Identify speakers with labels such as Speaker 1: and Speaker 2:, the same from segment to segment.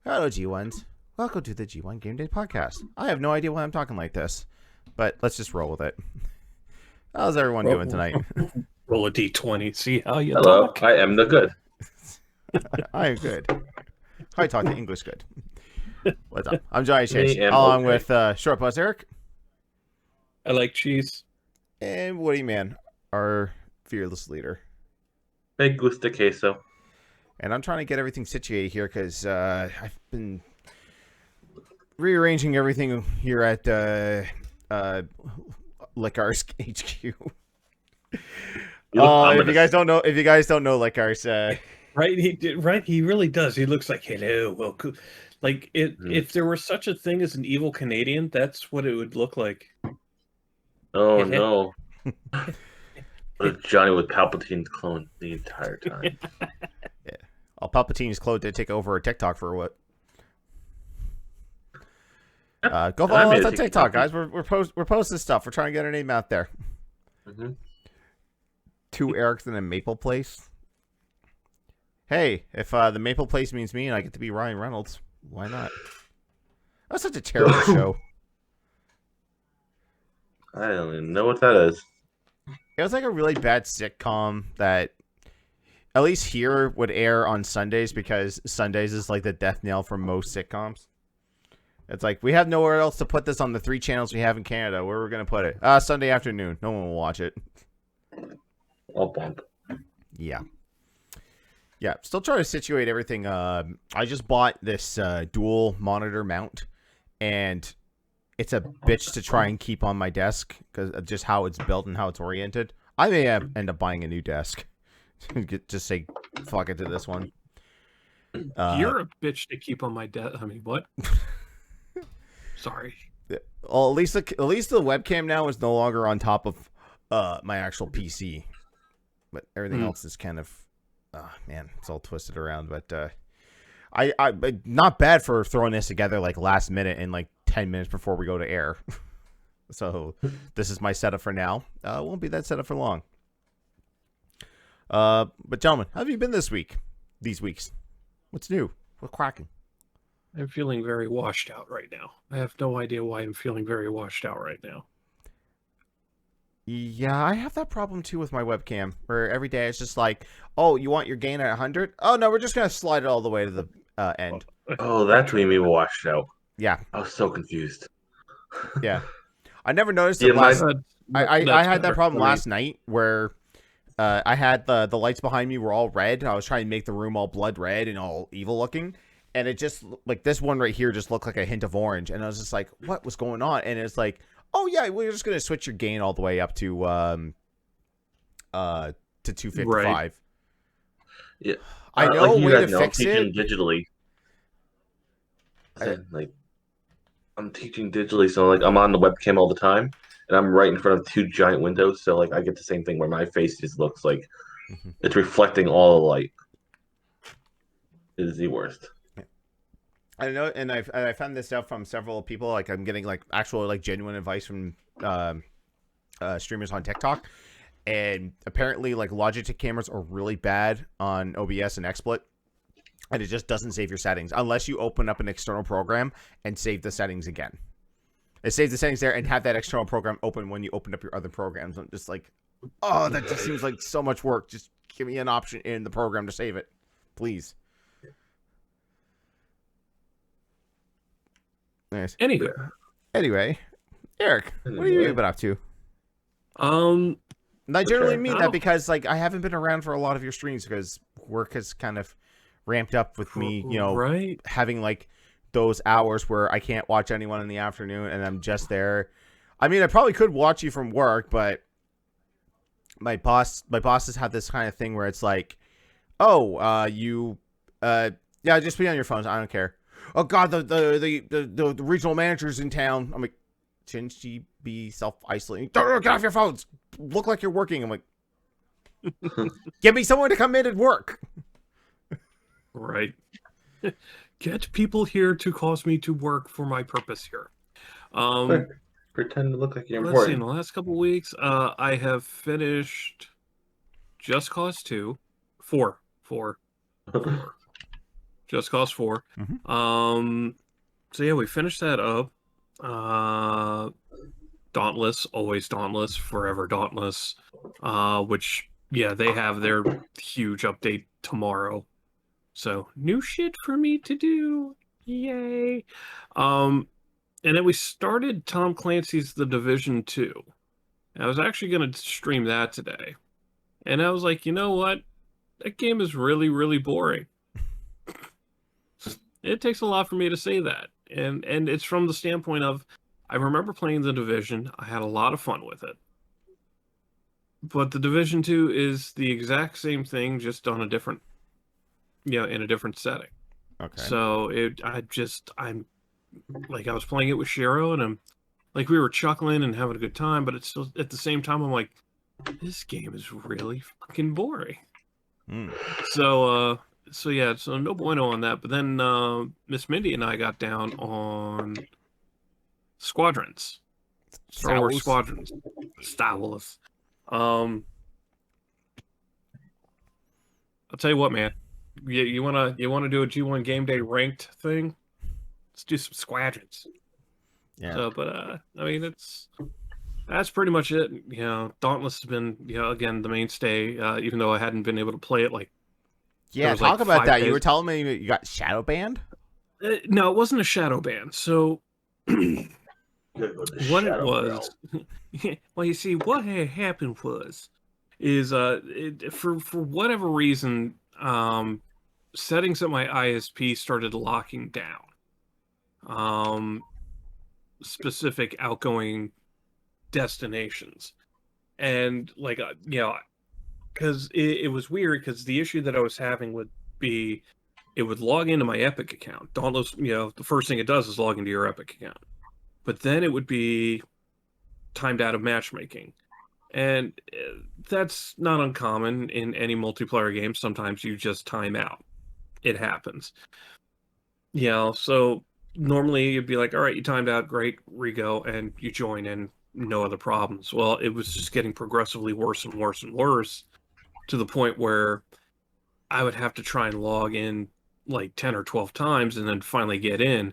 Speaker 1: Hello, G1s. Welcome to the G1 Game Day podcast. I have no idea why I'm talking like this, but let's just roll with it. How's everyone doing tonight?
Speaker 2: Roll a d20, see how you
Speaker 3: Hello,
Speaker 2: talk.
Speaker 3: I am the good.
Speaker 1: I am good. I talk the English good. What's up? I'm Johnny Chase,
Speaker 3: Me am
Speaker 1: along
Speaker 3: okay.
Speaker 1: with Short Bus Eric
Speaker 2: I like cheese.
Speaker 1: and Woody Man, our fearless leader.
Speaker 3: Hey, gusta queso.
Speaker 1: And I'm trying to get everything situated here because I've been rearranging everything here at Lickars HQ. If you guys don't know, Lickars,
Speaker 2: Right? He really does. He looks like, hello, welcome. Like if there were such a thing as an evil Canadian, that's what it would look like.
Speaker 3: Oh no. What if Johnny was Palpatine's clone the entire time?
Speaker 1: Palpatine's clone did take over TikTok for what? Go
Speaker 3: I
Speaker 1: follow
Speaker 3: made
Speaker 1: us
Speaker 3: a
Speaker 1: on TikTok,
Speaker 3: TikTok.
Speaker 1: guys. We're posting stuff. We're trying to get our name out there.
Speaker 3: Mm-hmm.
Speaker 1: 2 Erics in a Maple Place. Hey, if the Maple Place means me and I get to be Ryan Reynolds, why not? That's such a terrible show.
Speaker 3: I don't even know what that is.
Speaker 1: It was like a really bad sitcom that, at least here, would air on Sundays because Sundays is like the death knell for most sitcoms. It's like, we have nowhere else to put this on the 3 channels we have in Canada. Where we're going to put it? Sunday afternoon. No one will watch it.
Speaker 3: I'll bump.
Speaker 1: Yeah. Yeah, still trying to situate everything. I just bought this dual monitor mount, and it's a bitch to try and keep on my desk because of just how it's built and how it's oriented. I may end up buying a new desk. Just say fuck it to this one.
Speaker 2: You're a bitch to keep on my desk. I mean, what? Sorry.
Speaker 1: Well, at least the webcam now is no longer on top of my actual PC, but everything else is kind of, man, it's all twisted around. But I not bad for throwing this together like last minute in like 10 minutes before we go to air. So this is my setup for now. Won't be that setup for long. But gentlemen, how have you been this week? These weeks? What's new? What's cracking?
Speaker 2: I'm feeling very washed out right now. I have no idea why I'm feeling very washed out right now.
Speaker 1: Yeah, I have that problem too with my webcam, where every day it's just like, oh, you want your gain at 100? Oh, no, we're just going to slide it all the way to the end.
Speaker 3: Oh, that's what you mean washed out.
Speaker 1: Yeah.
Speaker 3: I was so confused.
Speaker 1: Yeah. I never noticed it last... I had that problem
Speaker 2: I mean,
Speaker 1: last night where I had the lights behind me were all red. I was trying to make the room all blood red and all evil looking. And it just, like, this one right here just looked like a hint of orange. And I was just like, what was going on? And it's like, oh, yeah, we're just going to switch your gain all the way up to 255.
Speaker 3: Right. Yeah.
Speaker 1: I know a way to fix
Speaker 3: I'm teaching
Speaker 1: it.
Speaker 3: digitally. I'm teaching digitally, so like I'm on the webcam all the time, and I'm right in front of 2 giant windows, so like I get the same thing where my face just looks like it's reflecting all the light. It is the worst.
Speaker 1: I know, and I found this out from several people. Like, I'm getting like actual like genuine advice from streamers on TikTok, and apparently like Logitech cameras are really bad on OBS and XSplit, and it just doesn't save your settings unless you open up an external program and save the settings again. It saves the settings there and have that external program open when you open up your other programs. I'm just like, oh, that just seems like so much work. Just give me an option in the program to save it, please. Nice. Anyway, Eric, what have you been up to? And I generally mean that because like I haven't been around for a lot of your streams because work has kind of ramped up with me, you know,
Speaker 2: right?
Speaker 1: having like those hours where I can't watch anyone in the afternoon and I'm just there. I mean, I probably could watch you from work, but my bosses have this kind of thing where it's like, oh, yeah, just be on your phones. I don't care. Oh God, the regional manager's in town. I'm like, shouldn't she be self-isolating? Don't get off your phones. Look like you're working. I'm like, give me someone to come in and work.
Speaker 2: Right. Get people here to cause me to work for my purpose here.
Speaker 3: Pretend to look like you're
Speaker 2: Let's see. In
Speaker 3: important.
Speaker 2: the last couple of weeks, I have finished Just Cause 2. 4. Just Cause 4.
Speaker 1: Mhm.
Speaker 2: So yeah, we finished that up. Dauntless, always Dauntless, forever Dauntless. Which yeah, they have their huge update tomorrow. So new shit for me to do. Yay. And then we started Tom Clancy's The Division 2. I was actually going to stream that today. And I was like, you know what? That game is really, really boring. It takes a lot for me to say that. And it's from the standpoint of I remember playing The Division. I had a lot of fun with it. But The Division 2 is the exact same thing, just on a different, in a different setting.
Speaker 1: Okay.
Speaker 2: So I'm like, I was playing it with Shiro, and I'm like, we were chuckling and having a good time, but it's still, at the same time, I'm like, this game is really fucking boring.
Speaker 1: Mm.
Speaker 2: So yeah, so no bueno on that. But then Miss Mindy and I got down on Squadrons, Star Wars Squadrons, Star Wars. I'll tell you what, man. You wanna do a G1 game day ranked thing? Let's do some Squadrons.
Speaker 1: Yeah.
Speaker 2: So, but I mean, that's pretty much it. Dauntless has been, again, the mainstay. Even though I hadn't been able to play it, like,
Speaker 1: Yeah,
Speaker 2: was,
Speaker 1: talk
Speaker 2: like,
Speaker 1: about
Speaker 2: 5
Speaker 1: that. You
Speaker 2: days.
Speaker 1: were telling me you got shadow banned?
Speaker 2: No, it wasn't a shadow ban. So what it was, well, you see, what had happened is for whatever reason, settings at my ISP started locking down. Specific outgoing destinations, and like because it was weird, because the issue that I was having would be it would log into my Epic account. Dauntless, the first thing it does is log into your Epic account, but then it would be timed out of matchmaking, and that's not uncommon in any multiplayer game. Sometimes you just time out. It happens. So normally you'd be like, all right, you timed out, great, rego, and you join in, no other problems. Well, it was just getting progressively worse and worse and worse, to the point where I would have to try and log in like 10 or 12 times and then finally get in.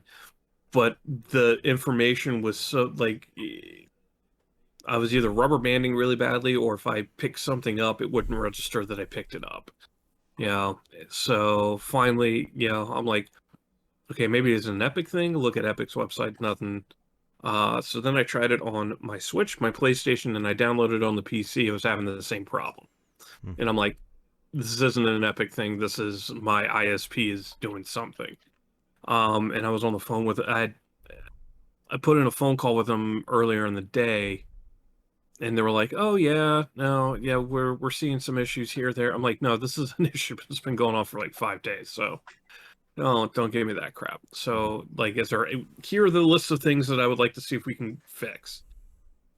Speaker 2: But the information was so, like, I was either rubber banding really badly, or if I picked something up, it wouldn't register that I picked it up. So finally, I'm like, okay, maybe it's an Epic thing. Look at Epic's website, nothing. So then I tried it on my Switch, my PlayStation, and I downloaded it on the PC. I was having the same problem. And I'm like, this isn't an Epic thing. This is my ISP is doing something. And I was on the phone with, I put in a phone call with them earlier in the day, and they were like, oh yeah, no, yeah, we're seeing some issues here, there. I'm like, no, this is an issue that's been going on for like 5 days. So no, don't give me that crap. So, like, here are the list of things that I would like to see if we can fix.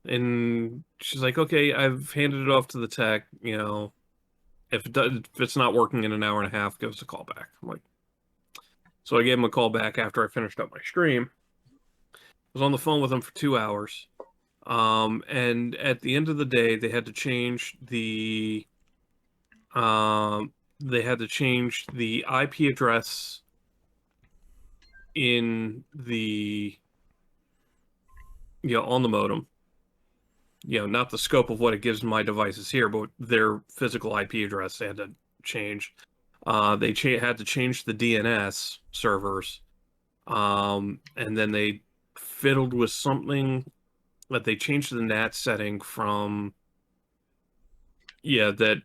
Speaker 2: And she's like, okay, I've handed it off to the tech. If it's not working in an hour and a half, give us a call back. I'm like, so I gave him a call back after I finished up my stream. I was on the phone with him for 2 hours. And at the end of the day, they had to change the IP address in the on the modem. Not the scope of what it gives my devices here, but their physical IP address they had to change. They had to change the DNS servers, and then they fiddled with something that they changed the NAT setting from that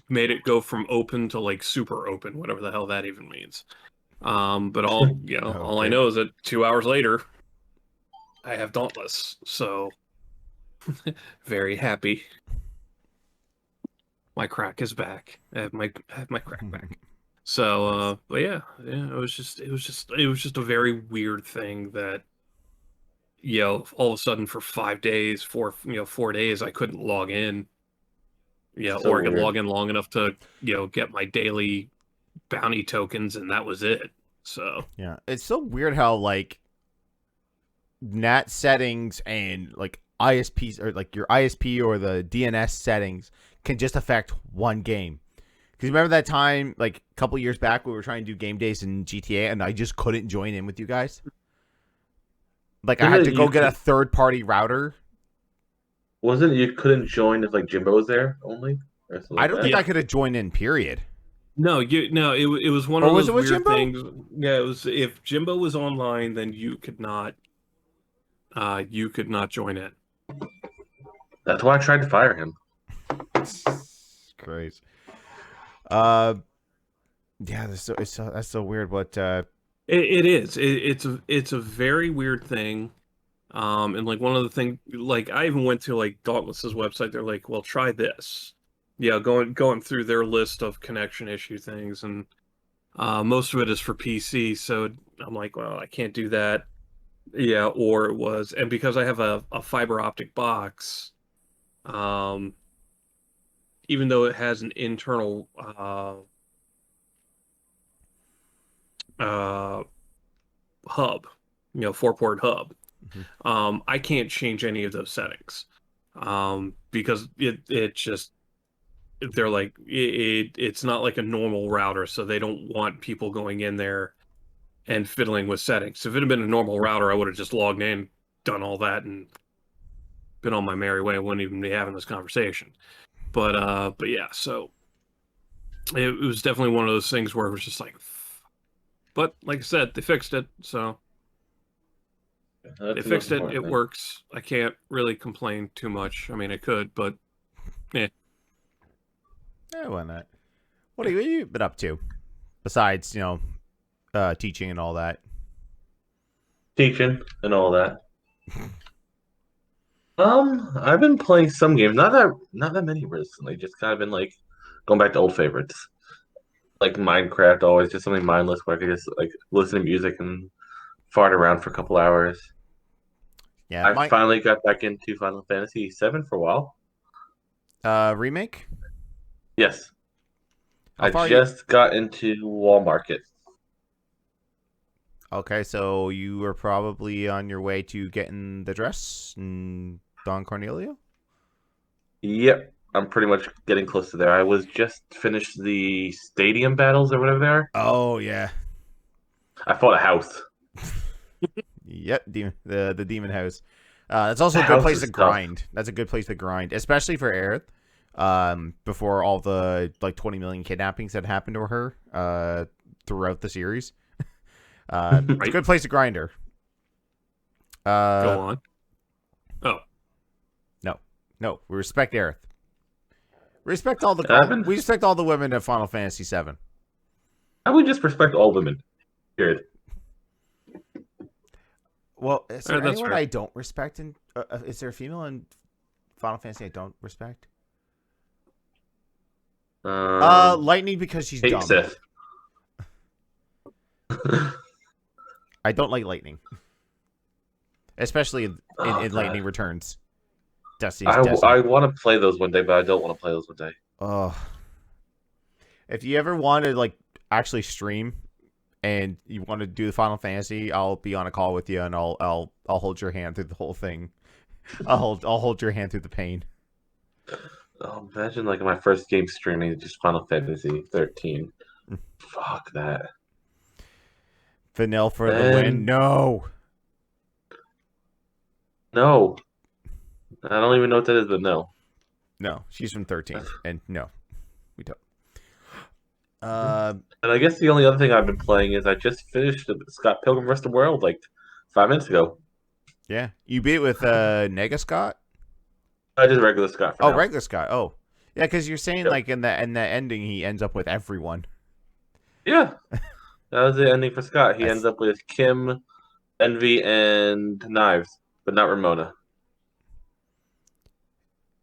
Speaker 2: made it go from open to like super open, whatever the hell that even means. But all I know is that 2 hours later, I have Dauntless, so very happy. My crack is back. I have my crack back. So, but yeah, it was just a very weird thing that all of a sudden for 5 days, 4 days, I couldn't log in. Or I could log in long enough to get my daily bounty tokens, and that was it. So
Speaker 1: yeah, it's so weird how like NAT settings and like ISPs, or like your ISP or the DNS settings, can just affect one game. Because remember that time, like a couple years back, we were trying to do game days in GTA, and I just couldn't join in with you guys. Like I had to go get a third-party router.
Speaker 3: Wasn't you couldn't join if like Jimbo was there only? Or something
Speaker 1: I don't
Speaker 3: like
Speaker 1: think
Speaker 3: that?
Speaker 1: I could have joined in. Period.
Speaker 2: No, it was one
Speaker 1: Or
Speaker 2: of
Speaker 1: was
Speaker 2: those
Speaker 1: it with
Speaker 2: weird
Speaker 1: Jimbo?
Speaker 2: things. Yeah, it was if Jimbo was online, then you could not join in.
Speaker 3: That's why I tried to fire him.
Speaker 1: Great. Yeah, that's so weird. But
Speaker 2: It is. It's a very weird thing. And like one of the things, like I even went to like Dauntless's website. They're like, well, try this. Yeah, going through their list of connection issue things, and most of it is for PC. So I'm like, well, I can't do that. Yeah, or it was, and because I have a fiber optic box, even though it has an internal hub, 4-port hub, I can't change any of those settings because it just they're like it's not like a normal router, so they don't want people going in there and fiddling with settings. If it had been a normal router, I would have just logged in, done all that, and been on my merry way. I wouldn't even be having this conversation. But yeah, so it was definitely one of those things where it was just like, but like I said, they fixed it, so they fixed it. It works. I can't really complain too much. I mean, I could, but
Speaker 1: yeah, why not? What have you been up to besides teaching and all that?
Speaker 3: Teaching and all that. I've been playing some games, not that many recently. Just kind of been like going back to old favorites, like Minecraft. Always just something mindless where I could just like listen to music and fart around for a couple hours.
Speaker 1: Yeah,
Speaker 3: I finally got back into Final Fantasy VII for a while.
Speaker 1: Remake.
Speaker 3: Yes, I just got into Wall Market.
Speaker 1: Okay, so you were probably on your way to getting the dress and Don Cornelio?
Speaker 3: Yep, I'm pretty much getting close to there. I was just finished the stadium battles or whatever they are.
Speaker 1: Oh, yeah.
Speaker 3: I fought a house.
Speaker 1: Yep, the demon house. That's also a good place to grind. Tough. That's a good place to grind, especially for Aerith. Before all the like 20 million kidnappings that happened to her throughout the series. Right. It's a good place to grind her.
Speaker 2: Go on. Oh.
Speaker 1: No. We respect Aerith. We respect all the women in Final Fantasy VII.
Speaker 3: I would just respect all women. Period.
Speaker 1: Well, is there anyone I don't respect? Is there a female in Final Fantasy I don't respect? Lightning because she's dumb.
Speaker 3: Sith.
Speaker 1: I don't like Lightning, especially in Lightning Returns.
Speaker 3: I want to play those one day, but I don't want to play those one day.
Speaker 1: Oh, if you ever want to like actually stream and you want to do the Final Fantasy, I'll be on a call with you and I'll hold your hand through the whole thing. I'll hold your hand through the pain.
Speaker 3: Oh, imagine like my first game streaming just Final Fantasy 13. Fuck that.
Speaker 1: Vanille for the win. No. I
Speaker 3: don't even know what that is, but no.
Speaker 1: No, she's from 13, and no, we don't.
Speaker 3: And I guess the only other thing I've been playing is I just finished Scott Pilgrim vs. the World like 5 minutes ago.
Speaker 1: Yeah, you beat it with Nega Scott.
Speaker 3: I did regular Scott. For now.
Speaker 1: Regular Scott. Oh, yeah, because you're saying like in the ending he ends up with everyone.
Speaker 3: Yeah, that was the ending for Scott. He ends up with Kim, Envy, and Knives, but not Ramona.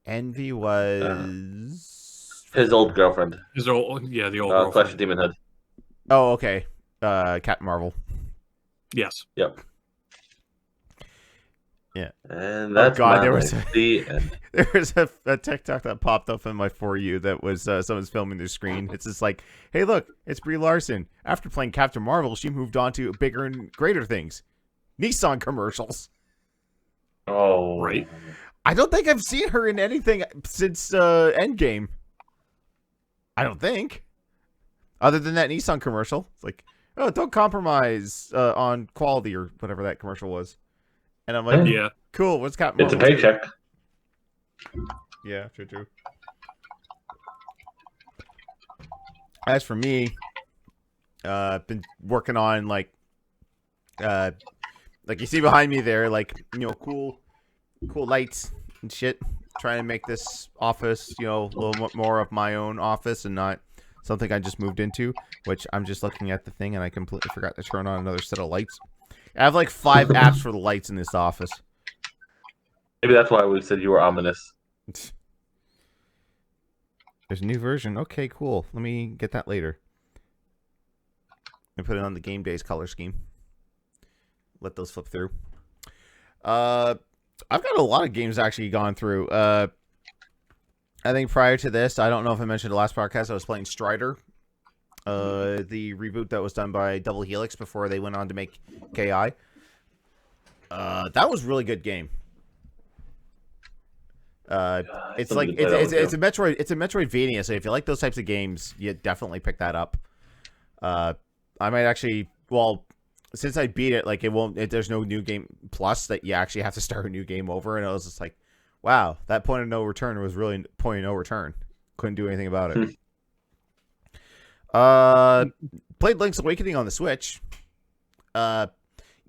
Speaker 1: Envy was
Speaker 3: his old girlfriend.
Speaker 2: The old girlfriend.
Speaker 3: Clash of Demon Head.
Speaker 1: Oh, okay. Captain Marvel.
Speaker 2: Yes.
Speaker 3: Yep.
Speaker 1: Yeah.
Speaker 3: And that's
Speaker 1: there was a TikTok that popped up in my For You that was someone's filming their screen. It's just like, hey, look, it's Brie Larson. After playing Captain Marvel, she moved on to bigger and greater things. Nissan commercials.
Speaker 3: Oh.
Speaker 2: Right.
Speaker 1: I don't think I've seen her in anything since Endgame. I don't think. Other than that Nissan commercial, it's like, oh, don't compromise on quality or whatever that commercial was. And I'm like,
Speaker 2: Yeah.
Speaker 1: cool. What's Captain
Speaker 3: It's a
Speaker 1: Marvel 2?
Speaker 3: paycheck.
Speaker 1: Yeah, true. As for me, been working on like you see behind me there, like, you know, cool lights and shit. Trying to make this office, you know, a little more of my own office and not something I just moved into. Which I'm just looking at the thing and I completely forgot to turn on another set of lights. I have like 5 apps for the lights in this office.
Speaker 3: Maybe that's why we said you were ominous.
Speaker 1: There's a new version. Okay, cool. Let me get that later. And put it on the Gamedays color scheme. Let those flip through. I've got a lot of games actually gone through. I think prior to this, I don't know if I mentioned the last podcast, I was playing Strider. The reboot that was done by Double Helix before they went on to make KI. That was a really good game. It's like it's a Metroidvania, so if you like those types of games, you definitely pick that up. I might actually, well, since I beat it, like there's no new game plus that you actually have to start a new game over, and I was just like, wow, that point of no return was really point of no return. Couldn't do anything about it. Played Link's Awakening on the Switch.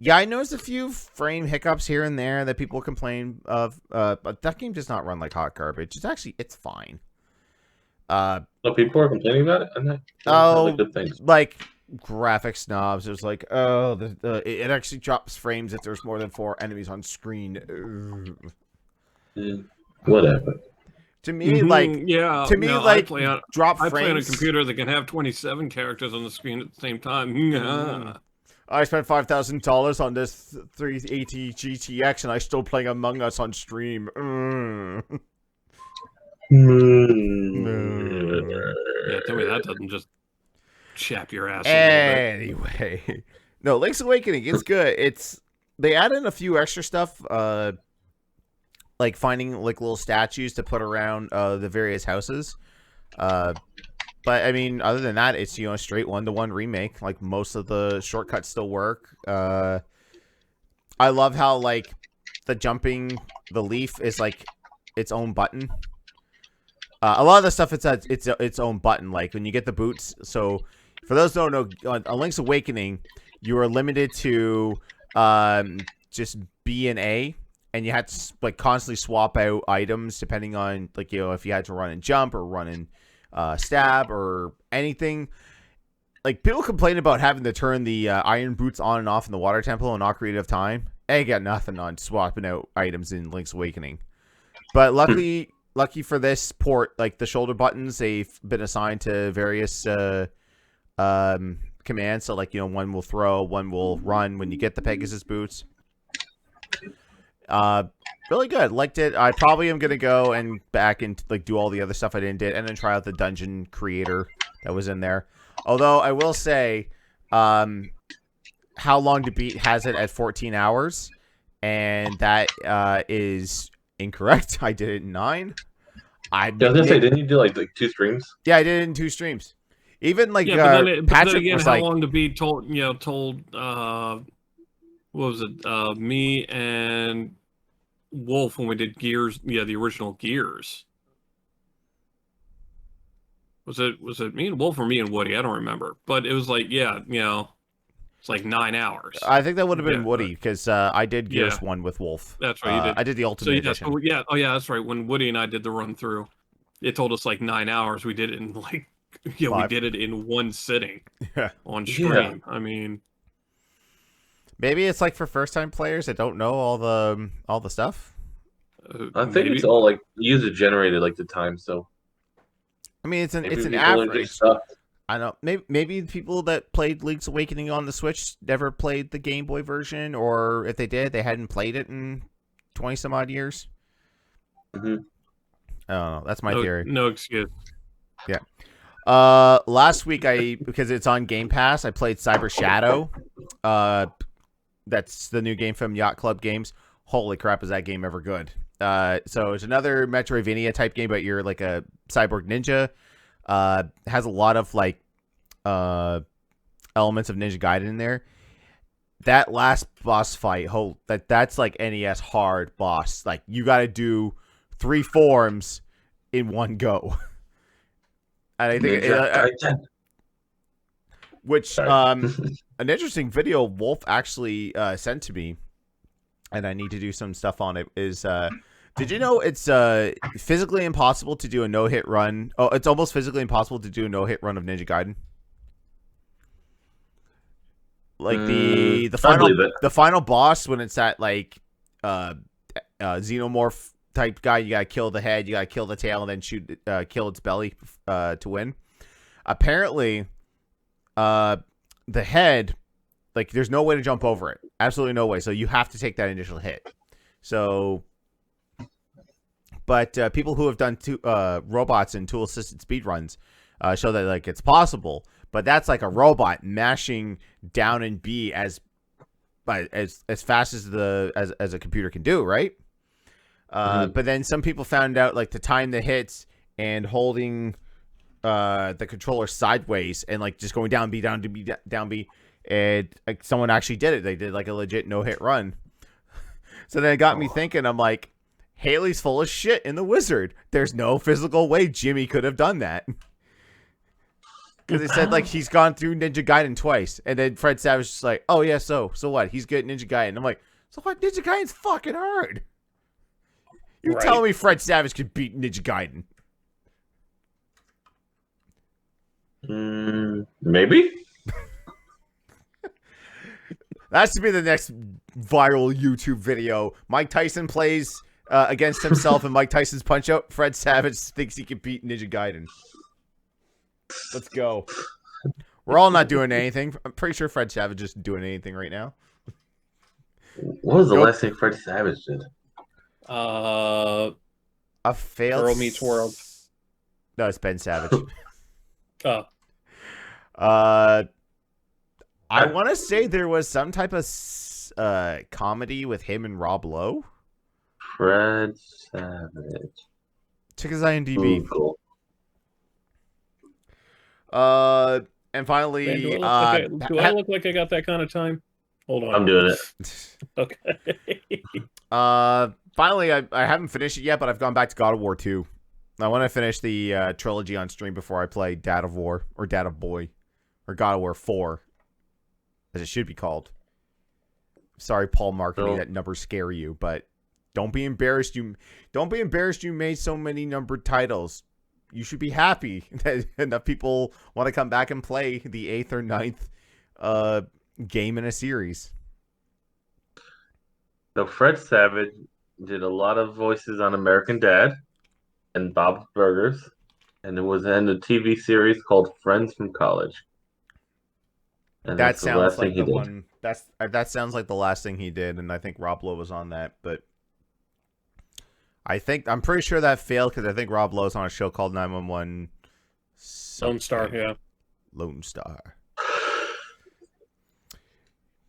Speaker 1: Yeah, I noticed a few frame hiccups here and there that people complain of, but that game does not run like hot garbage. It's fine.
Speaker 3: So people are complaining about it? Good things.
Speaker 1: Like graphic snobs. It was like, oh, it actually drops frames if there's more than 4 enemies on screen.
Speaker 3: Whatever.
Speaker 1: To me, like, drop frames.
Speaker 2: I play on a computer that can have 27 characters on the screen at the same time.
Speaker 1: I spent $5,000 on this 380 GTX, and I still playing Among Us on stream.
Speaker 2: Yeah, tell me that doesn't just chap your ass.
Speaker 1: Anyway, no, Link's Awakening, it's good. They add in a few extra stuff, like finding like little statues to put around the various houses. But I mean, other than that, it's, you know, a straight 1-to-1 remake. Like, most of the shortcuts still work. I love how, like, the leaf is like its own button. A lot of the stuff, it's its own button. Like when you get the boots. So for those who don't know, on Link's Awakening, you are limited to just B and A, and you had to like constantly swap out items depending on, like, you know, if you had to run and jump or run and stab or anything. Like, people complain about having to turn the iron boots on and off in the water temple in Ocarina of Time. I got nothing on swapping out items in Link's Awakening. But lucky for this port, like the shoulder buttons, they've been assigned to various commands. So, like, you know, one will throw, one will run when you get the Pegasus boots. Really good. Liked it. I probably am gonna go and back and like do all the other stuff I didn't did, and then try out the dungeon creator that was in there. Although I will say, How Long to Beat has it at 14 hours, and that is incorrect. I did it in 9.
Speaker 3: I was gonna say, didn't you do like 2 streams?
Speaker 1: Yeah, I did it in 2 streams. Even like
Speaker 2: but then
Speaker 1: Patrick
Speaker 2: again,
Speaker 1: was
Speaker 2: How
Speaker 1: like,
Speaker 2: Long to Beat told what was it? Me and Wolf when we did Gears, the original Gears. Was it me and Wolf or me and Woody? I don't remember, but it was like, it's like 9 hours.
Speaker 1: I think that would have been Woody, because I did Gears 1 with Wolf.
Speaker 2: That's right, you did.
Speaker 1: I did the Ultimate Edition.
Speaker 2: That's right. When Woody and I did the run through, it told us like 9 hours. We did it in like, we did it in one sitting on stream. Yeah. I mean,
Speaker 1: maybe it's like for first-time players that don't know all the stuff.
Speaker 3: I think it's all like user generated, like the time. So,
Speaker 1: I mean, it's an average. I don't know. Maybe people that played Link's Awakening on the Switch never played the Game Boy version, or if they did, they hadn't played it in 20 some odd years.
Speaker 3: Mm-hmm.
Speaker 1: I don't know. That's my theory.
Speaker 2: No excuse.
Speaker 1: Yeah. Last week because it's on Game Pass, I played Cyber Shadow. That's the new game from Yacht Club Games. Holy crap, is that game ever good? So it's another Metroidvania type game, but you're like a cyborg ninja. Has a lot of like elements of Ninja Gaiden in there. That last boss fight, that's like NES hard boss. Like you got to do 3 forms in one go. And I think which an interesting video Wolf actually sent to me, and I need to do some stuff on it. Is did you know it's physically impossible to do a no-hit run? Oh, it's almost physically impossible to do a no-hit run of Ninja Gaiden. Like the final boss, when it's that like xenomorph type guy, you gotta kill the head, you gotta kill the tail, and then kill its belly to win. Apparently, the head, like there's no way to jump over it. Absolutely no way. So you have to take that initial hit. So, but people who have done robots and tool assisted speed runs show that like it's possible. But that's like a robot mashing down and B as fast as as a computer can do, right? But then some people found out like to time the hits and holding the controller sideways and like just going down B, down to B, down B, and like someone actually did it. They did like a legit no-hit run. So then it got me thinking. I'm like, Haley's full of shit in the Wizard. There's no physical way Jimmy could have done that. Because it said like he's gone through Ninja Gaiden twice, and then Fred Savage is like, "Oh yeah, so what? He's good at Ninja Gaiden." I'm like, "So what? Ninja Gaiden's fucking hard." You're telling me Fred Savage could beat Ninja Gaiden?
Speaker 3: Maybe.
Speaker 1: That should be the next viral YouTube video. Mike Tyson plays against himself, and Mike Tyson's Punch Out. Fred Savage thinks he can beat Ninja Gaiden. Let's go. We're all not doing anything. I'm pretty sure Fred Savage isn't doing anything right now.
Speaker 3: What was the last thing Fred Savage did?
Speaker 1: A failed
Speaker 2: Girl Meets World.
Speaker 1: No, it's Ben Savage.
Speaker 2: Oh.
Speaker 1: I want to say there was some type of comedy with him and Rob Lowe.
Speaker 3: Fred Savage.
Speaker 1: Check his IMDb.
Speaker 3: Cool.
Speaker 1: And finally,
Speaker 2: Man, do I look like I got that kind of time? Hold on.
Speaker 3: I'm doing it.
Speaker 2: Okay.
Speaker 1: Finally, I haven't finished it yet, but I've gone back to God of War 2. I want to finish the trilogy on stream before I play Dad of War, or Dad of Boy, or God of War 4, as it should be called. Sorry, Paul Marketing, that numbers scare you, but don't be embarrassed. Don't be embarrassed you made so many numbered titles. You should be happy that enough people want to come back and play the 8th or 9th game in a series.
Speaker 3: So Fred Savage did a lot of voices on American Dad and Bob's Burgers, and it was in a TV series called Friends from College. And
Speaker 1: that sounds like the one. That sounds like the last thing he did, and I think Rob Lowe was on that, but I'm pretty sure that failed because I think Rob Lowe's on a show called 911.
Speaker 2: Lone Star, yeah.
Speaker 1: Lone Star.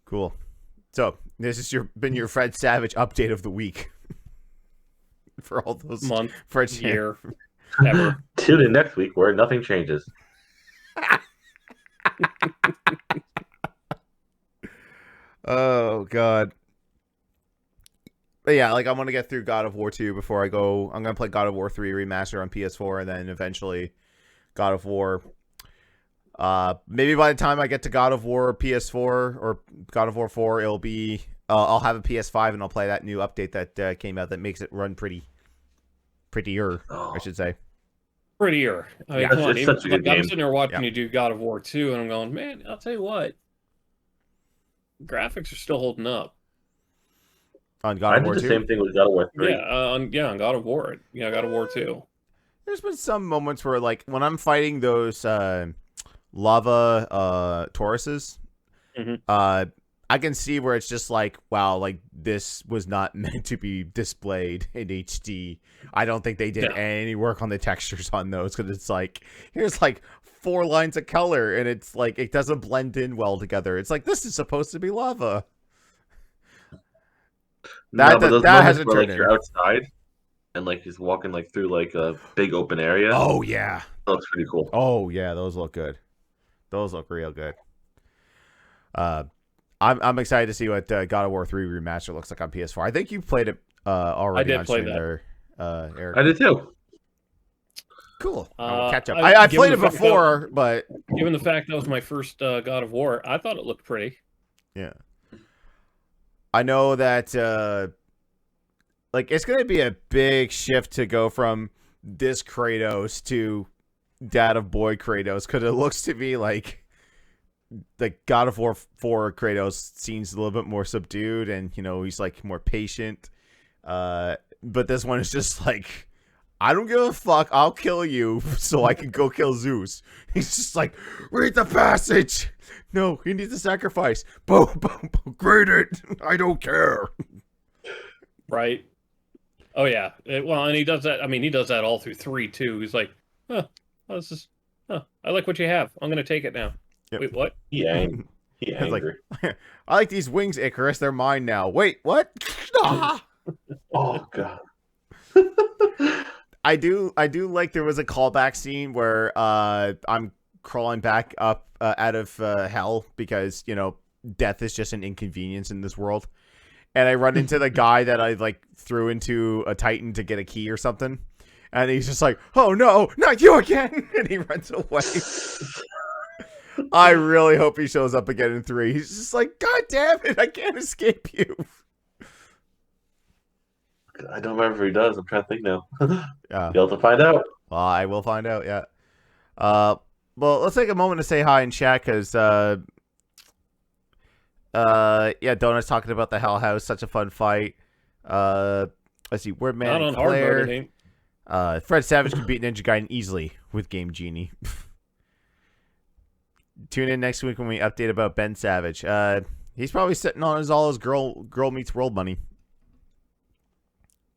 Speaker 1: Cool. So this is been your Fred Savage update of the week for all those
Speaker 2: month,
Speaker 1: Fred
Speaker 2: year, ever.
Speaker 3: Tune in next week where nothing changes.
Speaker 1: Oh God. But yeah, like I want to get through God of War 2 before I go. I'm gonna play God of War 3 remaster on PS4, and then eventually God of War. Maybe by the time I get to God of War PS4 or God of War 4, it'll be I'll have a PS5 and I'll play that new update that came out that makes it run prettier, I should say.
Speaker 2: Prettier. I mean,
Speaker 3: Yeah,
Speaker 2: come on.
Speaker 3: it's such a good
Speaker 2: I'm
Speaker 3: game.
Speaker 2: sitting there watching you do God of War 2, and I'm going, man, I'll tell you what, graphics are still holding up.
Speaker 1: On God of War 2?
Speaker 3: I did the same thing with God of War 3.
Speaker 2: On God of War. Yeah, God of War 2.
Speaker 1: There's been some moments where, like, when I'm fighting those lava Tauruses, I can see where it's just like, wow, like, this was not meant to be displayed in HD. I don't think they did any work on the textures on those, because it's like, here's like 4 lines of color, and it's like, it doesn't blend in well together. It's like, this is supposed to be lava. That hasn't
Speaker 3: where,
Speaker 1: turned
Speaker 3: like, you're outside and like just walking like through like a big open area.
Speaker 1: Oh yeah,
Speaker 3: that looks pretty cool.
Speaker 1: Oh yeah, those look good. Those look real good. I'm excited to see what God of War 3 Remaster looks like on PS4. I think you played it already
Speaker 2: I did
Speaker 1: on
Speaker 2: play
Speaker 1: stream
Speaker 2: that.
Speaker 1: there, Eric.
Speaker 3: I did too.
Speaker 1: Cool. I'll catch up.
Speaker 2: I-
Speaker 1: I
Speaker 2: given
Speaker 1: played it
Speaker 2: the fact
Speaker 1: before, but
Speaker 2: Given the fact that was my first God of War, I thought it looked pretty.
Speaker 1: yeah. I know that like it's gonna be a big shift to go from this Kratos to Dad of Boy Kratos, because it looks to me like God of War 4 Kratos seems a little bit more subdued, and he's like more patient. But this one is just like, I don't give a fuck, I'll kill you so I can go kill Zeus. He's just like, read the passage. No, he needs a sacrifice. Boom, boom, boom, grade it. I don't care.
Speaker 2: Right. Oh yeah. Well, and he does that. I mean, he does that all through 3 too. He's like, I like what you have. I'm gonna take it now.
Speaker 1: Yep.
Speaker 2: Wait, what?
Speaker 3: He angry.
Speaker 1: It's like, I like these wings, Icarus. They're mine now. Wait, what? Ah!
Speaker 3: Oh god.
Speaker 1: I do like there was a callback scene where I'm crawling back up out of hell because death is just an inconvenience in this world, and I run into the guy that I like threw into a Titan to get a key or something, and he's just like, "Oh no, not you again!" and he runs away. I really hope he shows up again in 3. He's just like, "God damn it, I can't escape you."
Speaker 3: I don't remember if he does. I'm trying to think now.
Speaker 1: Yeah.
Speaker 3: You'll have to find out.
Speaker 1: Well, I will find out, yeah. Well, let's take a moment to say hi in chat, because, Donut's talking about the Hell House, such a fun fight. Let's see, Wordman
Speaker 2: Not
Speaker 1: and
Speaker 2: on hard mode,
Speaker 1: Claire.
Speaker 2: it ain't.
Speaker 1: Fred Savage can beat Ninja Gaiden easily with Game Genie. Tune in next week when we update about Ben Savage. He's probably sitting on all his Girl Meets World money.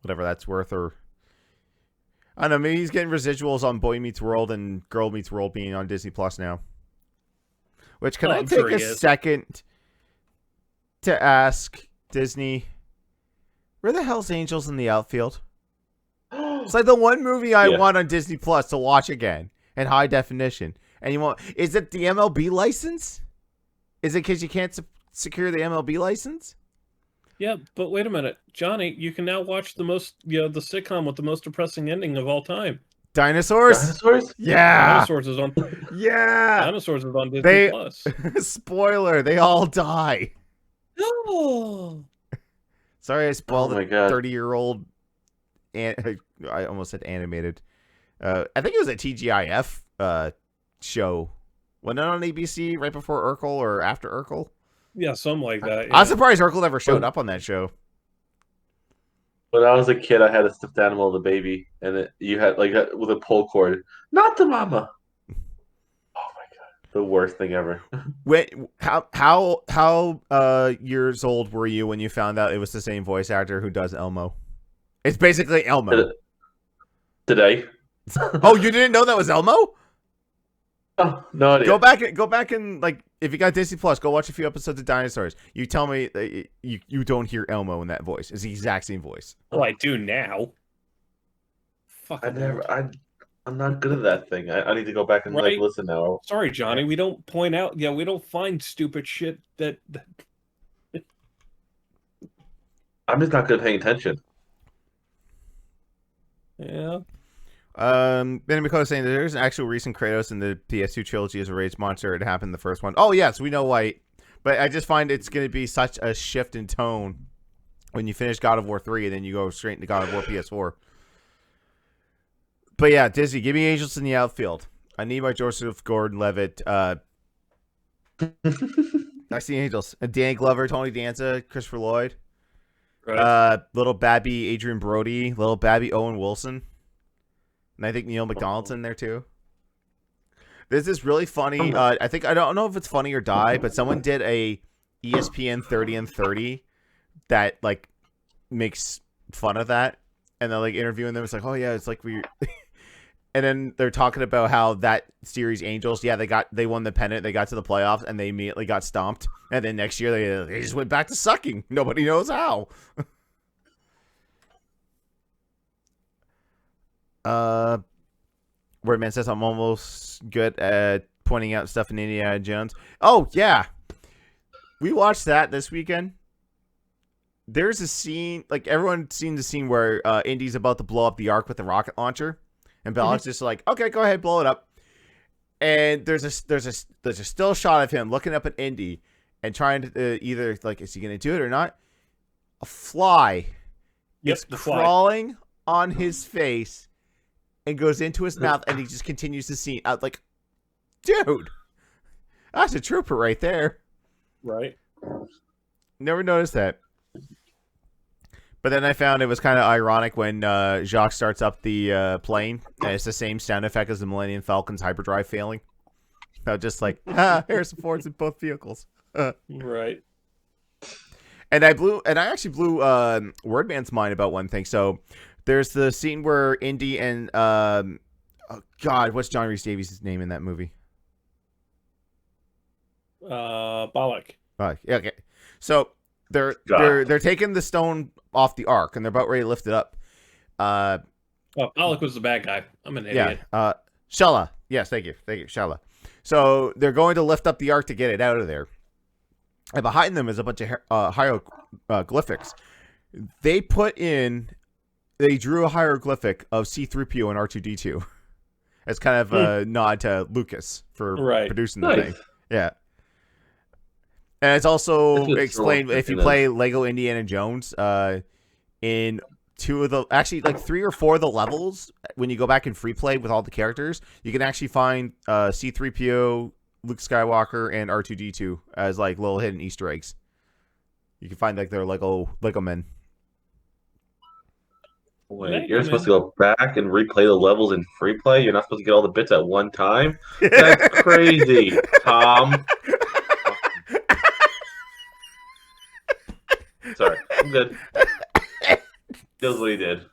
Speaker 1: Whatever that's worth, or I don't know, maybe he's getting residuals on Boy Meets World and Girl Meets World being on Disney Plus now. Which, can I
Speaker 2: I'm
Speaker 1: take
Speaker 2: sure
Speaker 1: a
Speaker 2: he is.
Speaker 1: second to ask Disney, where the hell's Angels in the Outfield? It's like the one movie I want on Disney Plus to watch again in high definition. And is it the MLB license? Is it because you can't secure the MLB license?
Speaker 2: Yeah, but wait a minute, Johnny. You can now watch the sitcom with the most depressing ending of all time.
Speaker 1: Dinosaurs?
Speaker 3: Dinosaurs?
Speaker 1: Yeah.
Speaker 2: Dinosaurs is on.
Speaker 1: Yeah.
Speaker 2: Dinosaurs is on Disney Plus.
Speaker 1: Spoiler, they all die.
Speaker 2: Oh.
Speaker 1: Sorry, I spoiled
Speaker 3: Oh my
Speaker 1: a
Speaker 3: God.
Speaker 1: 30-year-old. I almost said animated. I think it was a TGIF show. Wasn't it on ABC right before Urkel or after Urkel?
Speaker 2: Yeah, something like that.
Speaker 1: I'm surprised Urkel ever showed up on that show.
Speaker 3: When I was a kid, I had a stuffed animal, the baby, and you had with a pull cord. Not the mama. Oh my god, the worst thing ever.
Speaker 1: How years old were you when you found out it was the same voice actor who does Elmo? It's basically Elmo.
Speaker 3: Today.
Speaker 1: Oh, you didn't know that was Elmo?
Speaker 3: Oh, no idea.
Speaker 1: Go back and like, if you got Disney Plus, go watch a few episodes of Dinosaurs. You tell me that you don't hear Elmo in that voice. It's the exact same voice.
Speaker 2: Oh, I do now. Fuck.
Speaker 3: I'm not good at that thing. I need to go back and
Speaker 2: Right?
Speaker 3: listen now.
Speaker 2: Sorry, Johnny. We don't point out. Yeah, we don't find stupid shit that.
Speaker 3: I'm just not good at paying attention.
Speaker 2: Yeah.
Speaker 1: Ben McCullough saying that there's an actual recent Kratos in the PS2 trilogy as a rage monster. It happened in the first one. Oh yes, we know why. But I just find it's going to be such a shift in tone when you finish God of War 3 and then you go straight into God of War PS4. But yeah, Disney, give me Angels in the Outfield. I need my Joseph Gordon-Levitt. I see Angels. Dan Glover, Tony Danza, Christopher Lloyd.
Speaker 2: Right.
Speaker 1: Little Babby Adrian Brody, little Babby Owen Wilson. And I think Neil McDonald's in there too. This is really funny. I don't know if it's Funny or Die, but someone did a ESPN 30 and 30 that like makes fun of that, and they're like interviewing them. It's like, oh yeah, it's like we. And then they're talking about how that series Angels, yeah, they won the pennant, they got to the playoffs, and they immediately got stomped. And then next year they just went back to sucking. Nobody knows how. Wordman says I'm almost good at pointing out stuff in Indiana Jones. Oh yeah, we watched that this weekend. There's a scene, like everyone's seen the scene where Indy's about to blow up the Ark with the rocket launcher, and Balak's just like, okay, go ahead, blow it up. And there's a still shot of him looking up at Indy and trying to either like, is he gonna do it or not? A fly is crawling on his face and goes into his mouth, and he just continues the scene. I was like, dude, that's a trooper right there.
Speaker 2: Right.
Speaker 1: Never noticed that. But then I found it was kind of ironic when Jacques starts up the plane, and it's the same sound effect as the Millennium Falcon's hyperdrive failing. Just like, Harrison Ford's in both vehicles.
Speaker 2: Right.
Speaker 1: And I actually blew Wordman's mind about one thing. So there's the scene where Indy and oh God, what's John Rhys Davies' name in that movie?
Speaker 2: Balak.
Speaker 1: Yeah, okay. So they're taking the stone off the Ark, and they're about ready to lift it up.
Speaker 2: Balak was the bad guy. I'm an idiot.
Speaker 1: Yeah. Shala. Yes, thank you, Shala. So they're going to lift up the Ark to get it out of there. And behind them is a bunch of hieroglyphics. They drew a hieroglyphic of C-3PO and R2-D2 as kind of a nod to Lucas for producing the thing. Yeah. And it's also explained if you play Lego Indiana Jones, in two of the, actually like 3 or 4 of the levels, when you go back in free play with all the characters, you can actually find C-3PO, Luke Skywalker, and R2-D2 as like little hidden Easter eggs. You can find like their Lego men.
Speaker 3: Wait, you're supposed to go back and replay the levels in free play? You're not supposed to get all the bits at one time? That's crazy, Tom. Sorry, I'm good. Feels what he did.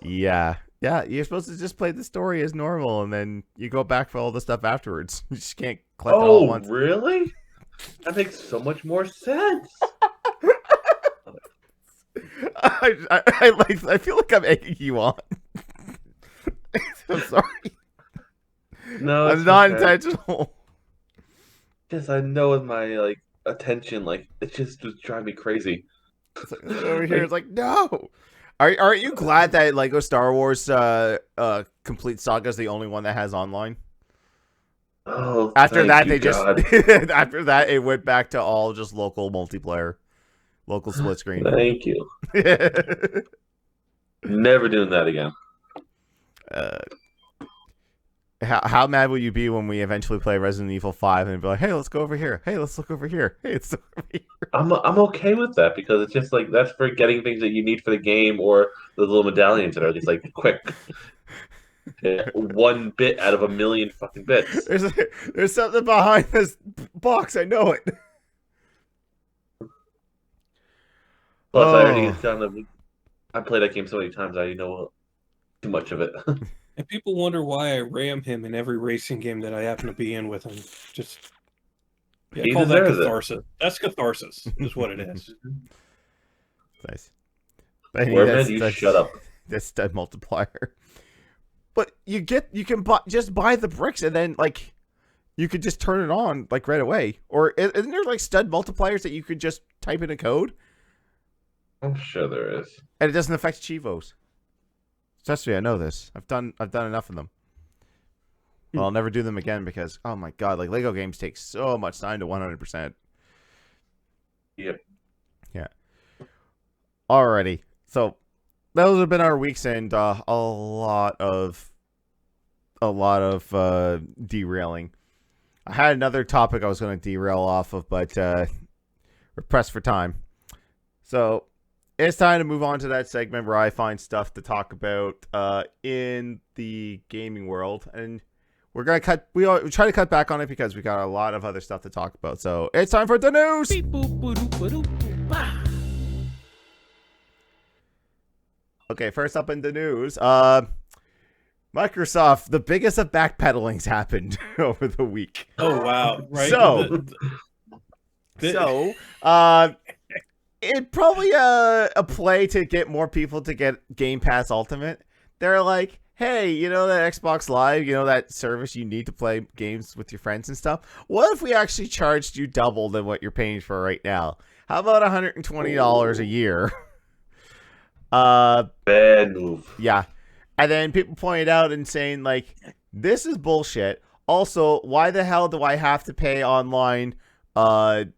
Speaker 1: Yeah, you're supposed to just play the story as normal, and then you go back for all the stuff afterwards. You just can't collect it all at once.
Speaker 3: Oh, really? That makes so much more sense.
Speaker 1: I feel like I'm egging you on. I'm sorry.
Speaker 3: No,
Speaker 1: it's not intentional.
Speaker 3: Yes, I know with my attention, it just was driving me crazy.
Speaker 1: Over here, it's like, no. Aren't you glad that Lego Star Wars Complete Saga is the only one that has online?
Speaker 3: Oh,
Speaker 1: after that,
Speaker 3: God.
Speaker 1: After that, it went back to all just local multiplayer, local split screen.
Speaker 3: Thank you. Never doing that again.
Speaker 1: How mad will you be when we eventually play Resident Evil 5 and be like, hey, let's go over here. Hey, let's look over here. Hey, let's look over here.
Speaker 3: I'm okay with that because it's just that's for getting things that you need for the game or the little medallions that are just quick. 1 bit out of 1,000,000 fucking bits.
Speaker 1: There's something behind this box. I know it.
Speaker 3: Plus, I already done. I played that game so many times. I know too much of it.
Speaker 2: And people wonder why I ram him in every racing game that I happen to be in with him. Just call that catharsis. That's catharsis, is what it is.
Speaker 1: Nice.
Speaker 3: You shut up.
Speaker 1: That's the multiplier. But you can just buy the bricks and then you could just turn it on right away. Or isn't there stud multipliers that you could just type in a code?
Speaker 3: I'm sure there is.
Speaker 1: And it doesn't affect Chivos. Trust me, I know this. I've done enough of them. Well, I'll never do them again because, oh my god, Lego games take so much time to 100%.
Speaker 3: Yep.
Speaker 1: Yeah. Alrighty. So those have been our weeks, and a lot of derailing. I had another topic I was going to derail off of, but we're pressed for time. So it's time to move on to that segment where I find stuff to talk about in the gaming world, and we're gonna we try to cut back on it because we got a lot of other stuff to talk about. So it's time for the news. Okay, first up in the news, Microsoft, the biggest of backpedalings happened over the week.
Speaker 2: Oh wow! Right.
Speaker 1: So, it probably a play to get more people to get Game Pass Ultimate. They're like, hey, you know that Xbox Live, you know that service you need to play games with your friends and stuff? What if we actually charged you double than what you're paying for right now? How about $120 a year?
Speaker 3: Bad move.
Speaker 1: Yeah. And then people pointed out and saying, like, this is bullshit. Also, why the hell do I have to pay online to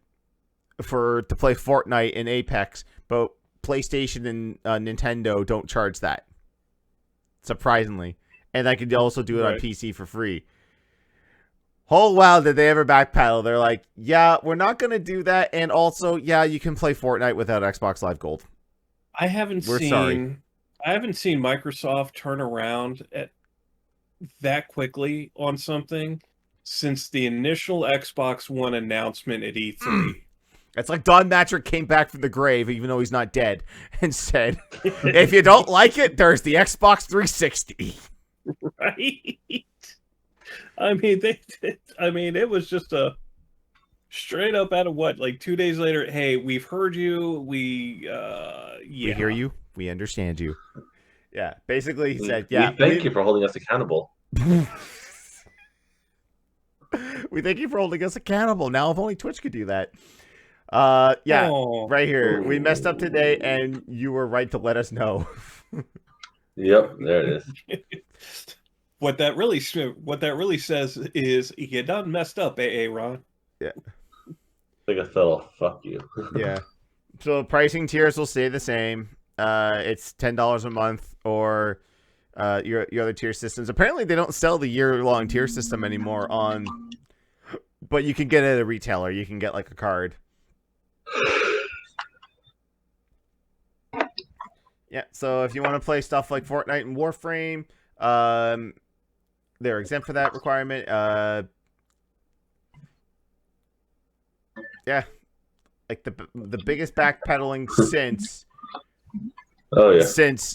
Speaker 1: play Fortnite and Apex, but PlayStation and Nintendo don't charge that? Surprisingly. And I could also do it on PC for free. Oh, wow, did they ever backpedal? They're like, yeah, we're not going to do that. And also, yeah, you can play Fortnite without Xbox Live Gold.
Speaker 2: I haven't seen Microsoft turn around that quickly on something since the initial Xbox One announcement at E3.
Speaker 1: It's like Don Matrick came back from the grave, even though he's not dead, and said, if you don't like it, there's the Xbox 360.
Speaker 2: Right? I mean, it was just a straight up out of what, like 2 days later, hey, we've heard you. We
Speaker 1: hear you. We understand you. Yeah. Basically, he said,
Speaker 3: We
Speaker 1: yeah.
Speaker 3: thank you for holding us accountable.
Speaker 1: We thank you for holding us accountable. Now, if only Twitch could do that. Yeah, right here. We messed up today, and you were right to let us know.
Speaker 3: Yep, there it is.
Speaker 2: What that really says is you done messed up, AA Ron.
Speaker 1: Yeah.
Speaker 3: Like a fellow, fuck you.
Speaker 1: Yeah. So pricing tiers will stay the same. It's $10 a month, or your other tier systems. Apparently, they don't sell the year-long tier system anymore but you can get it at a retailer. You can get like a card. Yeah, so if you want to play stuff like Fortnite and Warframe, they're exempt for that requirement. Yeah, like the biggest backpedaling since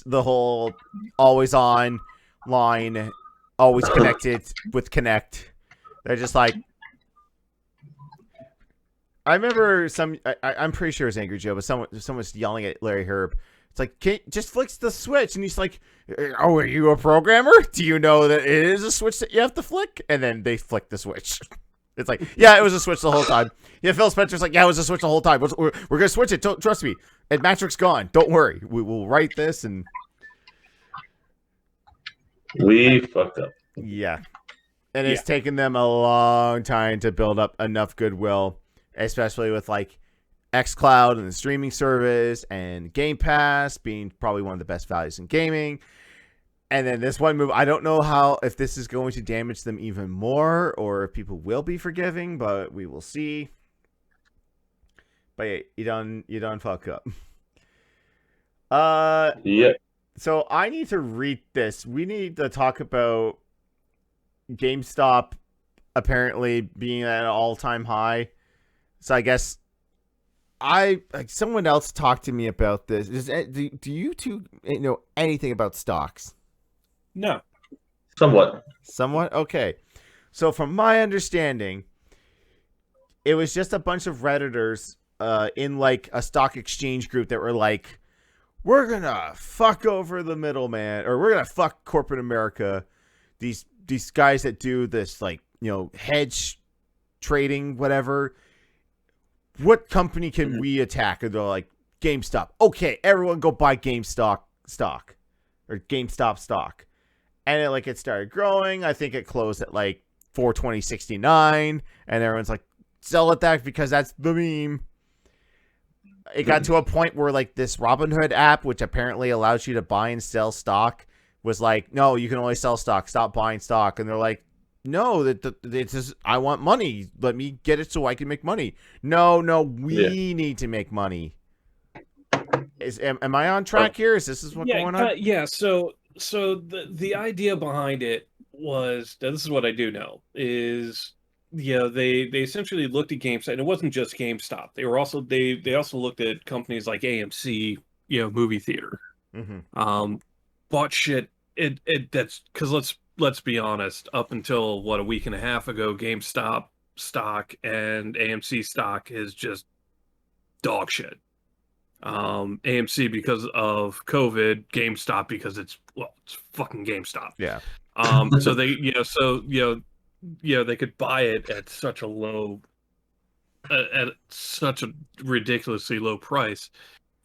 Speaker 1: the whole always on line, always connected with Connect. They're just like, I remember I'm pretty sure it was Angry Joe, but someone was yelling at Larry Herb. It's like, just flicks the switch. And he's like, oh, are you a programmer? Do you know that it is a switch that you have to flick? And then they flick the switch. It's like, yeah, it was a switch the whole time. Yeah, Phil Spencer's like, yeah, it was a switch the whole time. We're going to switch it. Trust me. And Matrix gone. Don't worry. We will write this. And
Speaker 3: we fucked up.
Speaker 1: Yeah. And it's taken them a long time to build up enough goodwill, especially with like xCloud and the streaming service and Game Pass being probably one of the best values in gaming. And then this one move, I don't know if this is going to damage them even more or if people will be forgiving, but we will see. But yeah, you done fuck up.
Speaker 3: Yeah.
Speaker 1: So I need to read this. We need to talk about GameStop apparently being at an all-time high. So I guess someone else talked to me about this. Do you two know anything about stocks?
Speaker 2: No.
Speaker 3: Somewhat.
Speaker 1: Okay. So from my understanding, it was just a bunch of Redditors in like a stock exchange group that were like, we're gonna fuck over the middleman, or we're gonna fuck corporate America. These guys that do this, like, you know, hedge trading, whatever. What company can we attack? And they're like, GameStop. Okay, everyone go buy GameStop stock. Or GameStop stock. And it started growing. I think it closed at like $420.69. And everyone's like, sell it that because that's the meme. It got to a point where like this Robinhood app, which apparently allows you to buy and sell stock, was like, no, you can only sell stock. Stop buying stock. And they're like, no, it's just, I want money. Let me get it so I can make money. No, we need to make money. Am I on track here? Is this what's going on?
Speaker 2: Yeah. So the idea behind it was, this is what I do know, is, you know, they essentially looked at GameStop, and it wasn't just GameStop. They were also they also looked at companies like AMC, you know, movie theater.
Speaker 1: Mm-hmm.
Speaker 2: Bought shit. That's because let's be honest. Up until a week and a half ago, GameStop stock and AMC stock is just dog shit. AMC because of COVID, GameStop because it's it's fucking GameStop.
Speaker 1: Yeah.
Speaker 2: So they, they could buy it at such a low, at such a ridiculously low price,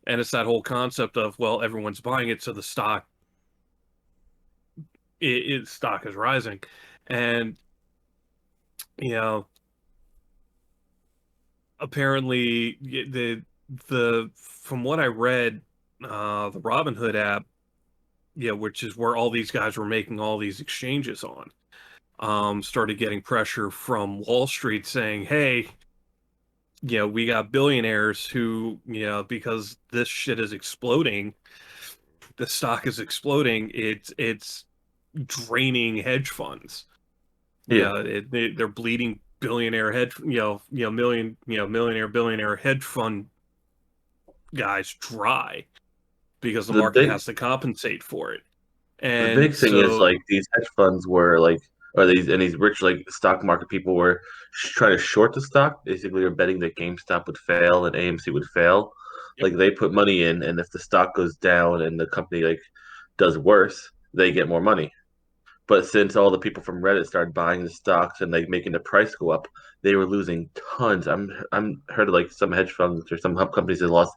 Speaker 2: and it's that whole concept of, well, everyone's buying it, so the stock, stock is rising, and apparently the from what I read, the Robinhood app, which is where all these guys were making all these exchanges on, started getting pressure from Wall Street saying, hey, we got billionaires who, because this shit is exploding, the stock is exploding, it's draining hedge funds. They're bleeding billionaire millionaire billionaire hedge fund guys dry because the market has to compensate for it. And
Speaker 3: the big thing is like these hedge funds were like, or these rich like stock market people were trying to short the stock. Basically, they're betting that GameStop would fail and AMC would fail.
Speaker 2: Yep.
Speaker 3: Like they put money in, and if the stock goes down and the company like does worse, they get more money. But since all the people from Reddit started buying the stocks and like making the price go up, they were losing tons. I'm heard of like some hedge funds or some companies that lost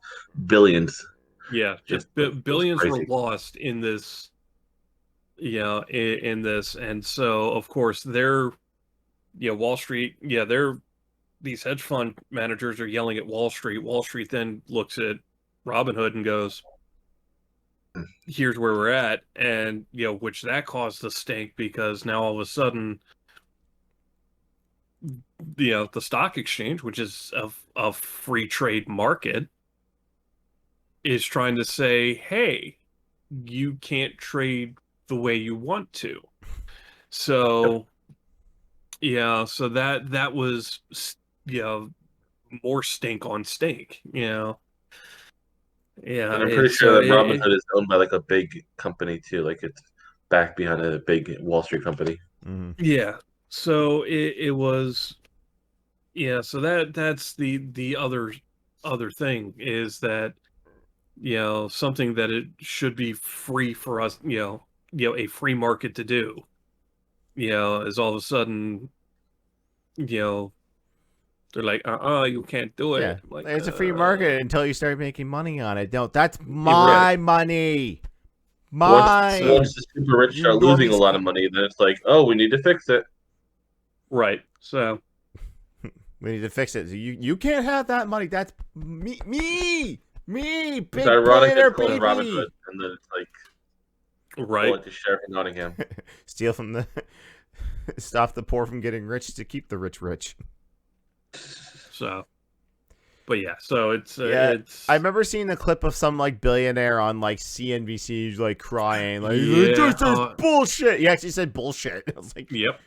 Speaker 3: billions.
Speaker 2: Yeah,
Speaker 3: Just
Speaker 2: billions were
Speaker 3: crazy.
Speaker 2: lost in this. In this, and so of course they're, Wall Street. These hedge fund managers are yelling at Wall Street. Wall Street then looks at Robinhood and goes, here's where we're at, and which that caused the stink because now all of a sudden, the stock exchange, which is a free trade market, is trying to say, hey, you can't trade the way you want to. So so that was more stink on stink.
Speaker 3: And I'm pretty sure that Robinhood is owned by like a big company too. Like it's back behind a big Wall Street company.
Speaker 1: Mm-hmm.
Speaker 2: Yeah. So it was. So that's the other thing is that something that it should be free for us, a free market to do, is all of a sudden, they're like, you can't do
Speaker 1: Yeah,
Speaker 2: it. Like,
Speaker 1: it's a free market until you start making money on it. No, that's my money. Mine.
Speaker 3: Once the super rich start losing a lot of money, then it's like, oh, we need to fix it.
Speaker 2: Right. So
Speaker 1: we need to fix it. You can't have that money. That's me. Big
Speaker 3: it's ironic
Speaker 1: player,
Speaker 3: it's called
Speaker 1: baby.
Speaker 3: Robinhood, and then it's like,
Speaker 2: right,
Speaker 3: like the sheriff in Nottingham.
Speaker 1: Steal from the stop the poor from getting rich to keep the rich rich.
Speaker 2: So, but yeah, so it's
Speaker 1: I remember seeing the clip of some like billionaire on like CNBC like crying like this is bullshit. He actually said bullshit. I was like,
Speaker 2: yep.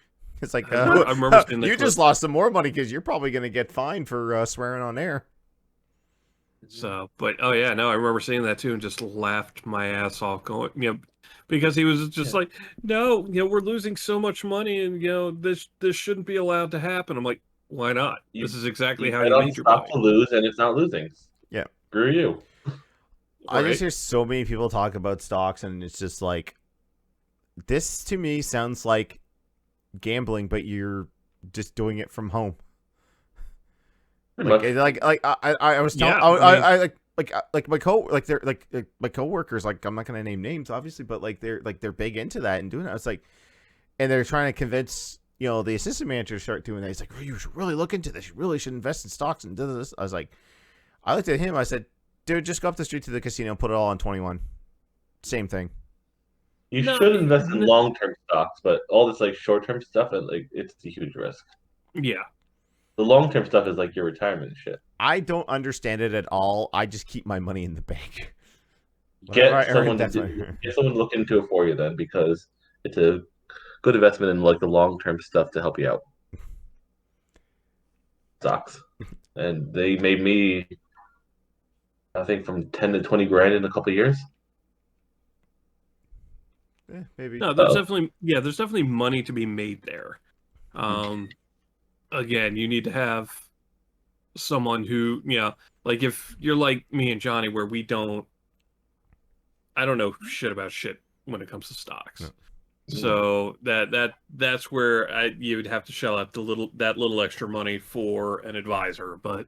Speaker 1: It's like
Speaker 2: I remember seeing
Speaker 1: you just lost some more money because you're probably gonna get fined for swearing on air.
Speaker 2: So, but I remember seeing that too and just laughed my ass off, going, because he was just like, no, we're losing so much money, and this shouldn't be allowed to happen. I'm like, why not? This is exactly how you made your money.
Speaker 3: Stop to lose, and it's not losing.
Speaker 1: Yeah,
Speaker 3: screw you.
Speaker 1: I just hear so many people talk about stocks, and it's just like, this to me sounds like gambling, but you're just doing it from home. I was telling my coworkers, like I'm not gonna name names obviously, but they're big into that and doing it. I was like, and they're trying to convince the assistant manager to start doing that. He's like, oh, you should really look into this. You really should invest in stocks and do this. I was like, I looked at him. I said, dude, just go up the street to the casino and put it all on 21. Same thing.
Speaker 3: You should invest in long-term stocks, but all this like short-term stuff, it's a huge risk.
Speaker 2: Yeah.
Speaker 3: The long-term stuff is like your retirement shit.
Speaker 1: I don't understand it at all. I just keep my money in the bank.
Speaker 3: Get someone to look into it for you then, because it's a good investment in like the long-term stuff to help you out. Stocks. And they made me, I think, from 10 to 20 grand in a couple of years.
Speaker 1: Yeah, maybe.
Speaker 2: No, there's definitely money to be made there. Again, you need to have someone who, like if you're like me and Johnny, where I don't know shit about shit, when it comes to stocks.
Speaker 1: No.
Speaker 2: So that's where you would have to shell out that little extra money for an advisor. But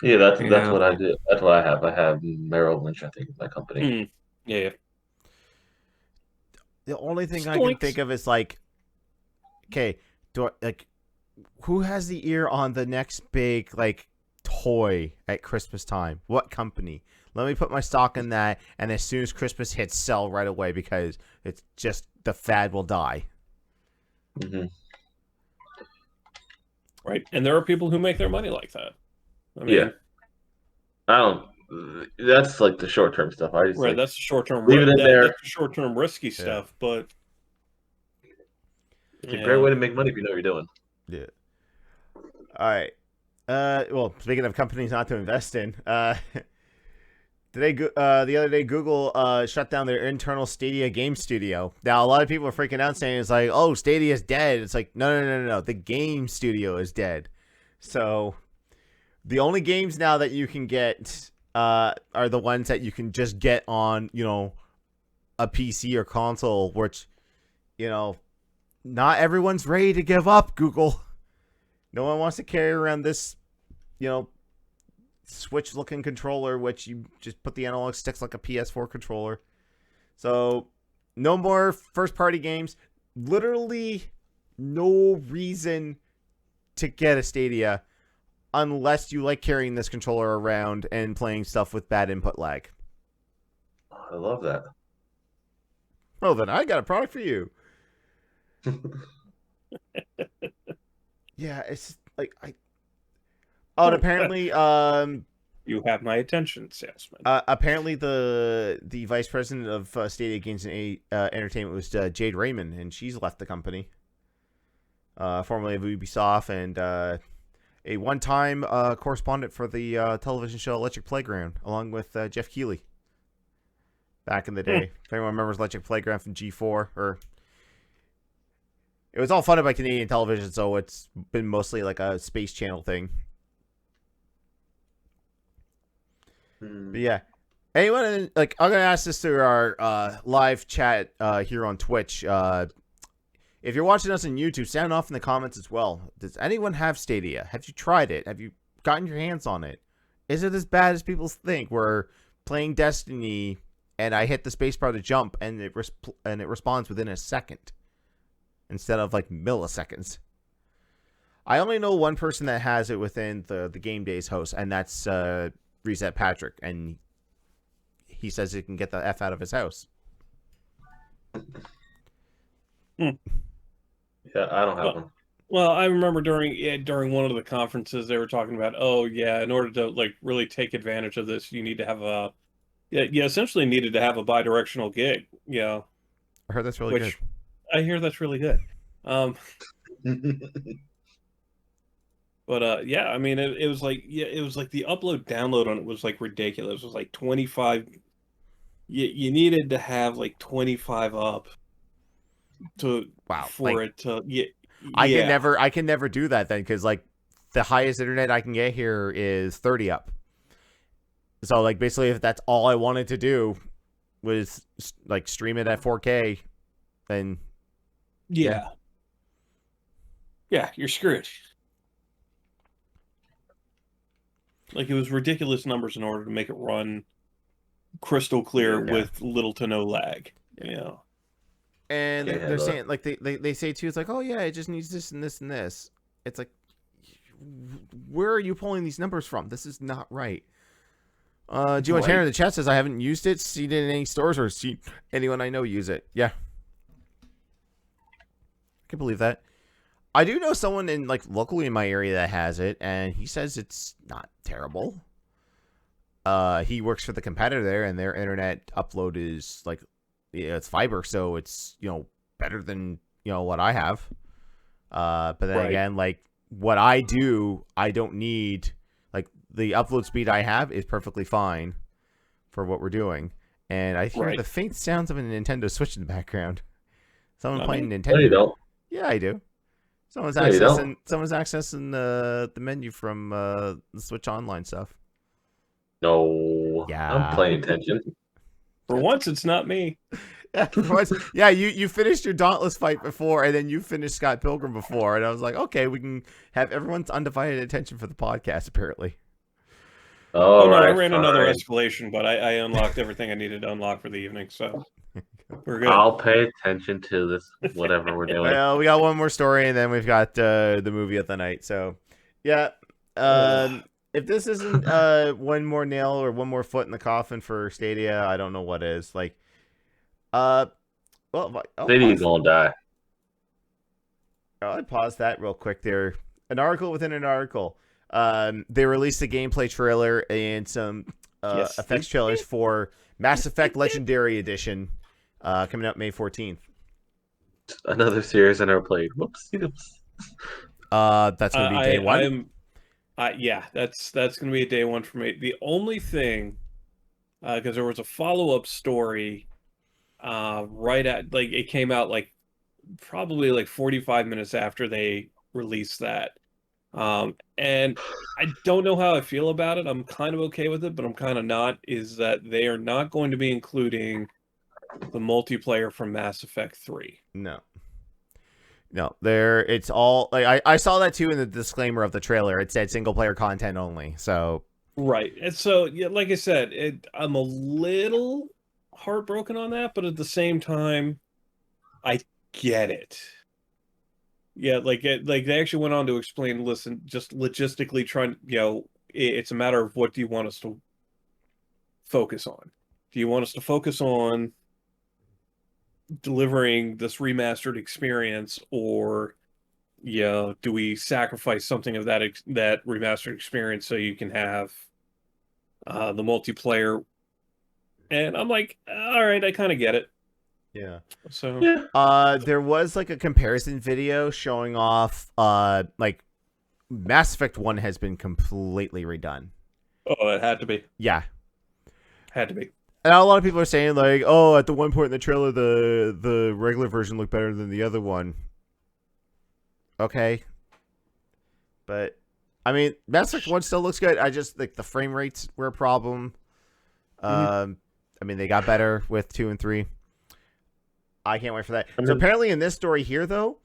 Speaker 3: Yeah, that's
Speaker 2: yeah,
Speaker 3: what I do. That's what I have. I have Merrill Lynch, I think, is my company.
Speaker 2: yeah.
Speaker 1: The only thing I can think of is like, okay, who has the ear on the next big like toy at Christmas time? What company? Let me put my stock in that, and as soon as Christmas hits, sell right away because it's just the fad will die.
Speaker 3: Mm-hmm.
Speaker 2: Right, and there are people who make their money like that. I mean,
Speaker 3: Yeah, I don't. That's like the short term stuff. I just
Speaker 2: right,
Speaker 3: like
Speaker 2: that's the short term.
Speaker 3: leave it in there.
Speaker 2: That's the short term risky stuff, but
Speaker 3: It's a great way to make money if you know what you're doing.
Speaker 1: Yeah. All right. Well, speaking of companies not to invest in, the other day, Google shut down their internal Stadia game studio. Now, a lot of people are freaking out saying it's like, oh, Stadia is dead. It's like, no. The game studio is dead. So, the only games now that you can get are the ones that you can just get on, a PC or console, which, not everyone's ready to give up, Google. No one wants to carry around this, Switch-looking controller, which you just put the analog sticks like a PS4 controller. So, no more first-party games. Literally no reason to get a Stadia unless you like carrying this controller around and playing stuff with bad input lag.
Speaker 3: I love that.
Speaker 1: Well, then I got a product for you. Yeah, it's like and apparently,
Speaker 2: you have my attention, salesman.
Speaker 1: Apparently, the vice president of Stadia Games and Entertainment was Jade Raymond, and she's left the company. Formerly of Ubisoft and a one-time correspondent for the television show Electric Playground, along with Jeff Keighley. Back in the day, if anyone remembers Electric Playground from G4, it was all funded by Canadian television, so it's been mostly like a Space Channel thing. But yeah, anyone I'm gonna ask this through our live chat here on Twitch. If you're watching us on YouTube, sound off in the comments as well. Does anyone have Stadia? Have you tried it? Have you gotten your hands on it? Is it as bad as people think? We're playing Destiny, and I hit the spacebar to jump, and it responds within a second instead of like milliseconds. I only know one person that has it within the Gamedays host, and that's Reset Patrick, and he says it can get the F out of his house.
Speaker 3: Yeah, I don't have one.
Speaker 2: Well, I remember during one of the conferences they were talking about, in order to like really take advantage of this, you need to have you essentially needed to have a bidirectional gig. Yeah,
Speaker 1: I heard that's really good.
Speaker 2: I hear that's really good. But yeah, I mean, it was like the upload download on it was like ridiculous. It was like 25. You needed to have like 25 up for it to
Speaker 1: I can never do that then, because like the highest internet I can get here is 30 up. So like basically, if that's all I wanted to do was like stream it at 4K, then
Speaker 2: yeah, you're screwed. Like, it was ridiculous numbers in order to make it run crystal clear with little to no lag.
Speaker 1: And they're saying, like, they say too, it's like, oh yeah, it just needs this and this and this. It's like, where are you pulling these numbers from? This is not right. Gio Tanner in the chat says, I haven't used it, seen it in any stores, or seen anyone I know use it. Yeah. I can believe that. I do know someone in locally in my area that has it, and he says it's not terrible. He works for the competitor there, and their internet upload is it's fiber, so it's better than what I have. But then again, what I do, I don't need the upload speed I have is perfectly fine for what we're doing, and I hear the faint sounds of a Nintendo Switch in the background. Someone playing Nintendo.
Speaker 3: No, you don't.
Speaker 1: Yeah, I do. Someone's accessing the menu from the Switch Online stuff.
Speaker 3: No.
Speaker 1: Yeah.
Speaker 3: I'm paying attention.
Speaker 2: For once, it's not me.
Speaker 1: Yeah, you finished your Dauntless fight before, and then you finished Scott Pilgrim before, and I was like, okay, we can have everyone's undivided attention for the podcast. Apparently,
Speaker 2: Oh
Speaker 3: All
Speaker 2: no, I
Speaker 3: right,
Speaker 2: ran another
Speaker 3: fine.
Speaker 2: escalation, but I unlocked everything I needed to unlock for the evening, so we're good.
Speaker 3: I'll pay attention to this, whatever we're doing.
Speaker 1: well, we got one more story, and then we've got the movie of the night. So, yeah,
Speaker 2: Ugh.
Speaker 1: if this isn't one more nail or one more foot in the coffin for Stadia, I don't know what is. Like, well,
Speaker 3: City's gonna die.
Speaker 1: I paused that real quick there. An article within an article. They released a gameplay trailer and some
Speaker 2: Yes,
Speaker 1: effects
Speaker 2: they
Speaker 1: trailers
Speaker 2: did.
Speaker 1: for Mass
Speaker 2: Yes, they
Speaker 1: Effect
Speaker 2: did.
Speaker 1: Legendary Edition, coming out May 14th.
Speaker 3: Another series I never played. Whoops.
Speaker 1: That's gonna be day one.
Speaker 2: Yeah, that's gonna be a day one for me. The only thing, because there was a follow-up story, right at like it came out like probably like 45 minutes after they released that. And I don't know how I feel about it. I'm kind of okay with it, but I'm kind of not. Is that they are not going to be including the multiplayer from Mass Effect 3.
Speaker 1: No. No, there. It's all like I saw that too in the disclaimer of the trailer. It said single player content only. So
Speaker 2: Right. And so, yeah, like I said, I'm a little heartbroken on that, but at the same time, I get it. Yeah, like they actually went on to explain, listen, just logistically trying, it's a matter of what do you want us to focus on? Do you want us to focus on delivering this remastered experience, or do we sacrifice something of that remastered experience so you can have the multiplayer? And I'm like, all right, I kind of get it.
Speaker 1: yeah.
Speaker 2: So
Speaker 3: Yeah.
Speaker 1: There was like a comparison video showing off like Mass Effect 1 has been completely redone.
Speaker 2: oh, it had to be.
Speaker 1: Yeah.
Speaker 2: Had to be.
Speaker 1: And a lot of people are saying like, oh, at the one point in the trailer the regular version looked better than the other one. Okay. But I mean, Mass Effect 1 still looks good. I just like the frame rates were a problem. I mean, they got better with 2 and 3. I can't wait for that.
Speaker 3: I
Speaker 1: So
Speaker 3: mean,
Speaker 1: apparently in this story here though,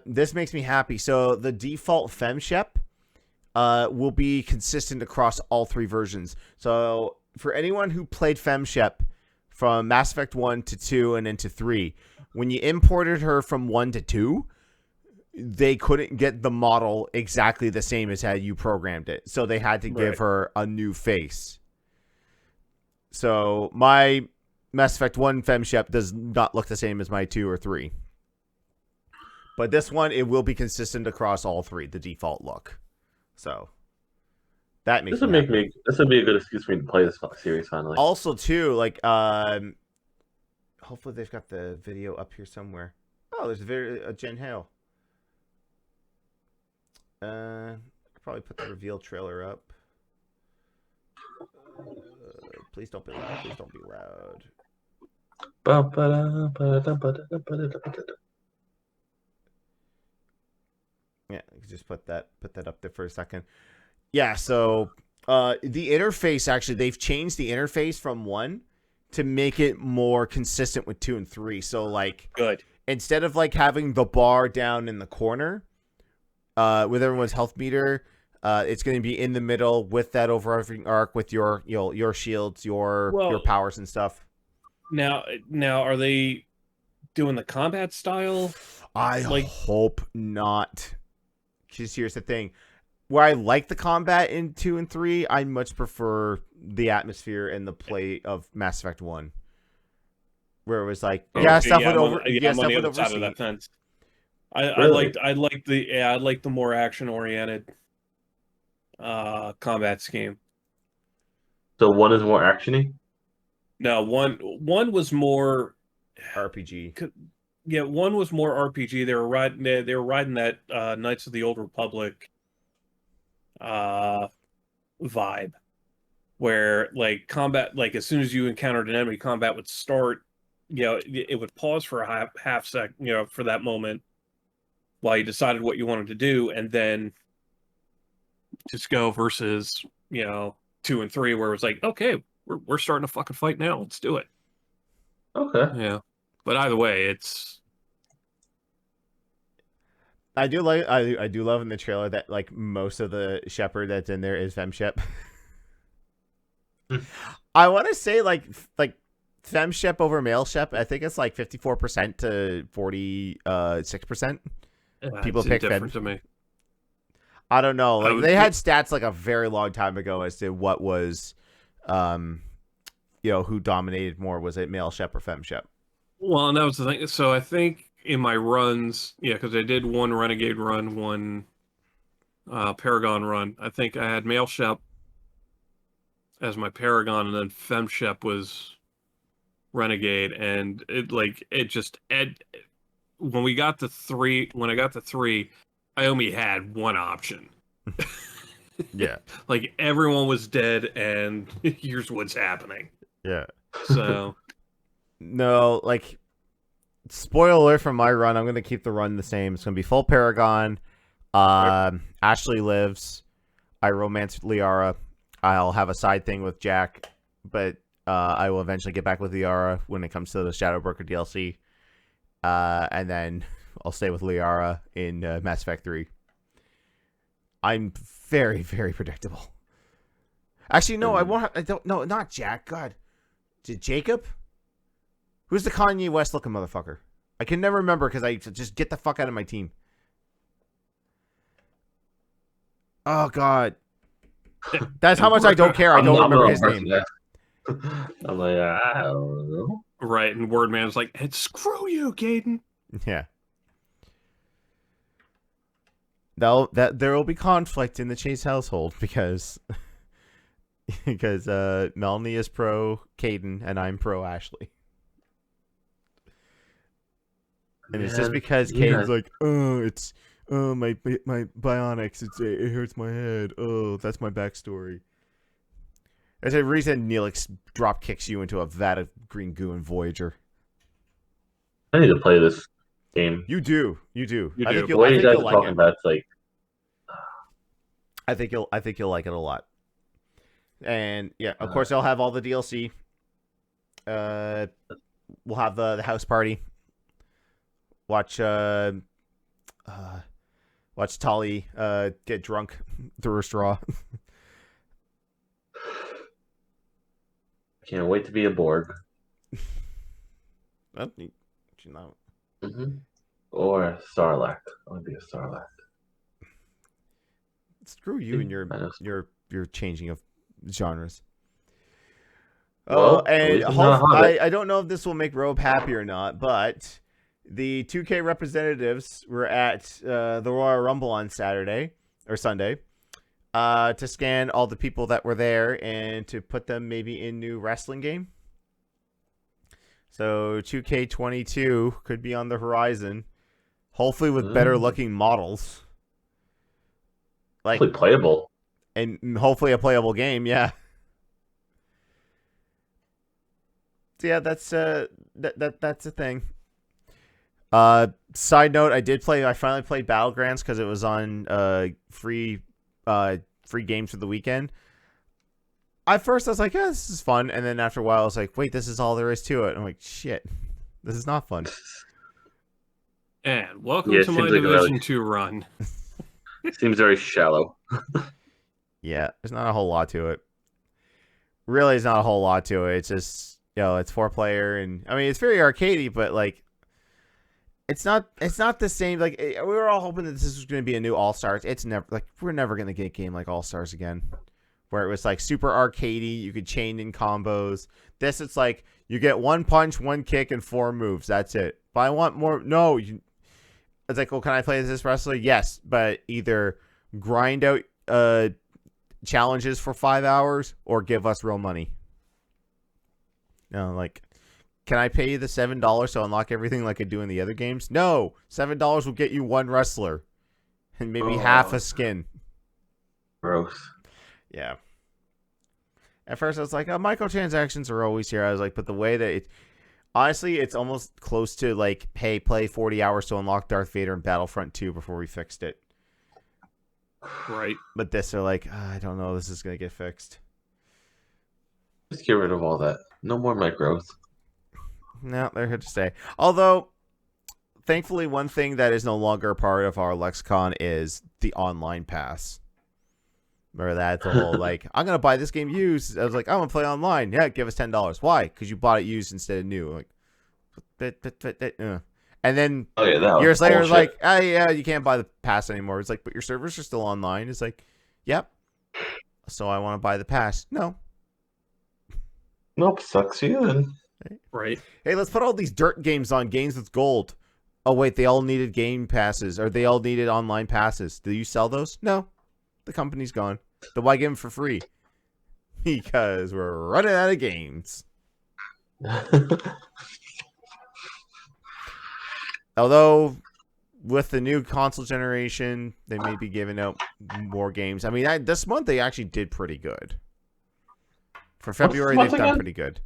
Speaker 1: this makes me happy. So the default FemShep will be consistent across all 3 versions. So for anyone who played FemShep from Mass Effect 1 to 2 and into 3, when you imported her from 1 to 2, they couldn't get the model exactly the same as how you programmed it. So they had to give
Speaker 2: Right.
Speaker 1: her a new face. So my Mass Effect 1 FemShep does not look the same as my 2 or 3. But this one, it will be consistent across all 3, the default look. So that makes me happy.
Speaker 3: this would be a good excuse for me to play this series finally.
Speaker 1: Also, too, like, hopefully they've got the video up here somewhere. Oh, there's a Jen Hale. I'll probably put the reveal trailer up. Please don't be loud. Please don't be loud. Yeah, just put that up there for a second. Yeah, so the interface, actually, they've changed the interface from 1 to make it more consistent with 2 and 3. So like
Speaker 2: Good.
Speaker 1: instead of like having the bar down in the corner with everyone's health meter, it's going to be in the middle with that overarching arc with your shields, your powers and stuff.
Speaker 2: Now are they doing the combat style?
Speaker 1: I hope not. Because here's the thing. Where I like the combat in 2 and 3, I much prefer the atmosphere and the play of Mass Effect 1. Where it was like, stuff would
Speaker 2: I'm on the other side of that fence. I like the more action oriented combat scheme.
Speaker 3: So 1 is more actiony?
Speaker 2: No, one was more
Speaker 1: RPG.
Speaker 2: Yeah, 1 was more RPG. They were riding that Knights of the Old Republic vibe, where like combat, like as soon as you encountered an enemy, combat would start. It would pause for a half sec, for that moment while you decided what you wanted to do, and then just go versus 2 and 3, where it was like, okay, we're starting to fucking fight now. Let's do it.
Speaker 3: Okay.
Speaker 2: Yeah, but either way, it's
Speaker 1: I do like I do love in the trailer that like most of the shepherd that's in there is femshep.
Speaker 3: Hmm.
Speaker 1: I want to say like femshep over male shep. I think it's like 54% to 46%. People
Speaker 2: it's
Speaker 1: pick fem.
Speaker 2: indifferent to me.
Speaker 1: I don't know.
Speaker 2: I
Speaker 1: Like
Speaker 2: would,
Speaker 1: they had stats like a very long time ago as to what was, um, who dominated more. Was it male shep or fem shep?
Speaker 2: well, and that was the thing. So I think in my runs, yeah, because I did one Renegade run, one Paragon run. I think I had male shep as my Paragon, and then fem shep was Renegade, and when we got to three, when I got to three, I only had one option.
Speaker 1: Yeah.
Speaker 2: Like everyone was dead, and here's what's happening.
Speaker 1: Yeah.
Speaker 2: So
Speaker 1: No, like spoiler alert from my run. I'm gonna keep the run the same. It's gonna be full Paragon. Ashley lives. I romance Liara. I'll have a side thing with Jack, but I will eventually get back with Liara when it comes to the Shadowbroker DLC. And then I'll stay with Liara in Mass Effect 3. I'm very, very predictable. Actually, no, I won't. I don't. No, not Jack. God, Jacob. Who's the Kanye West looking motherfucker? I can never remember because I just get the fuck out of my team. Oh God, that's how much I don't care. I don't remember his name.
Speaker 3: Yeah. I'm like, I don't know.
Speaker 2: right, and Wordman's like, and screw you, Gaiden.
Speaker 1: Yeah. There will be conflict in the Chase household because Melanie is pro Caden and I'm pro Ashley. And it's just because Caden's like, oh, it's my bionics, it hurts my head. Oh, that's my backstory. There's a reason Neelix drop kicks you into a vat of green goo in Voyager.
Speaker 3: I need to play this game.
Speaker 1: You do.
Speaker 2: You do.
Speaker 3: The way you guys are talking about it's like,
Speaker 1: I think you'll like it a lot. And yeah, of course I'll have all the DLC. We'll have the house party. Watch Tali get drunk through a straw.
Speaker 3: can't wait to be a Borg.
Speaker 1: Well, you know.
Speaker 3: Or a Sarlacc. I want to be a Sarlacc.
Speaker 1: Screw you and your changing of genres.
Speaker 3: Well,
Speaker 1: and I don't know if this will make Robe happy or not, but the 2K representatives were at the Royal Rumble on Sunday, to scan all the people that were there and to put them maybe in new wrestling game. So 2K22 could be on the horizon, hopefully with better looking models. Like
Speaker 3: hopefully playable.
Speaker 1: And hopefully a playable game, yeah. So yeah, that's that's a thing. Side note, I finally played Battlegrounds because it was on free games for the weekend. At first I was like, yeah, this is fun, and then after a while I was like, wait, this is all there is to it. I'm like, shit, this is not fun.
Speaker 2: And welcome to my Division 2 run.
Speaker 3: Seems very shallow.
Speaker 1: Yeah, there's not a whole lot to it. Really, there's not a whole lot to it. It's just, it's 4-player, and I mean, it's very arcadey, but like, it's not the same. Like, we were all hoping that this was going to be a new All Stars. It's never, like, we're never going to get a game like All Stars again, where it was like super arcadey. You could chain in combos. This, it's like you get 1 punch, 1 kick, and 4 moves. That's it. But I want more. No, it's like, well, can I play as this wrestler? Yes, but either grind out challenges for 5 hours or give us real money. No, like, can I pay you the $7 to unlock everything like I do in the other games? No, $7 will get you 1 wrestler and maybe half a skin.
Speaker 3: Gross.
Speaker 1: Yeah. At first I was like, microtransactions are always here. I was like, but the way that honestly, it's almost close to like, hey, play 40 hours to unlock Darth Vader in Battlefront 2 before we fixed it.
Speaker 2: Right.
Speaker 1: But this, they're like, I don't know, this is going to get fixed.
Speaker 3: Just get rid of all that. No more micros.
Speaker 1: No, they're here to stay. Although, thankfully, one thing that is no longer a part of our lexicon is the online pass. Remember that? The whole, like, I'm going to buy this game used. I was like, I'm going to play online. Yeah, give us $10. Why? Because you bought it used instead of new. Like, and then
Speaker 3: Oh yeah, that was
Speaker 1: years later, it's
Speaker 3: bullshit.
Speaker 1: like, oh, yeah, you can't buy the pass anymore. It's like, but your servers are still online. It's like, yep. So I want to buy the pass. No.
Speaker 3: Nope, sucks you in.
Speaker 2: Right.
Speaker 1: Hey, let's put all these dirt games on Games with Gold. Oh, wait, they all needed game passes, or they all needed online passes. Do you sell those? No. The company's gone. But why give them for free? Because we're running out of games. Although, with the new console generation, they may be giving out more games. I mean, this month they actually did pretty good. For February,
Speaker 3: month
Speaker 1: they've done
Speaker 3: again?
Speaker 1: pretty good.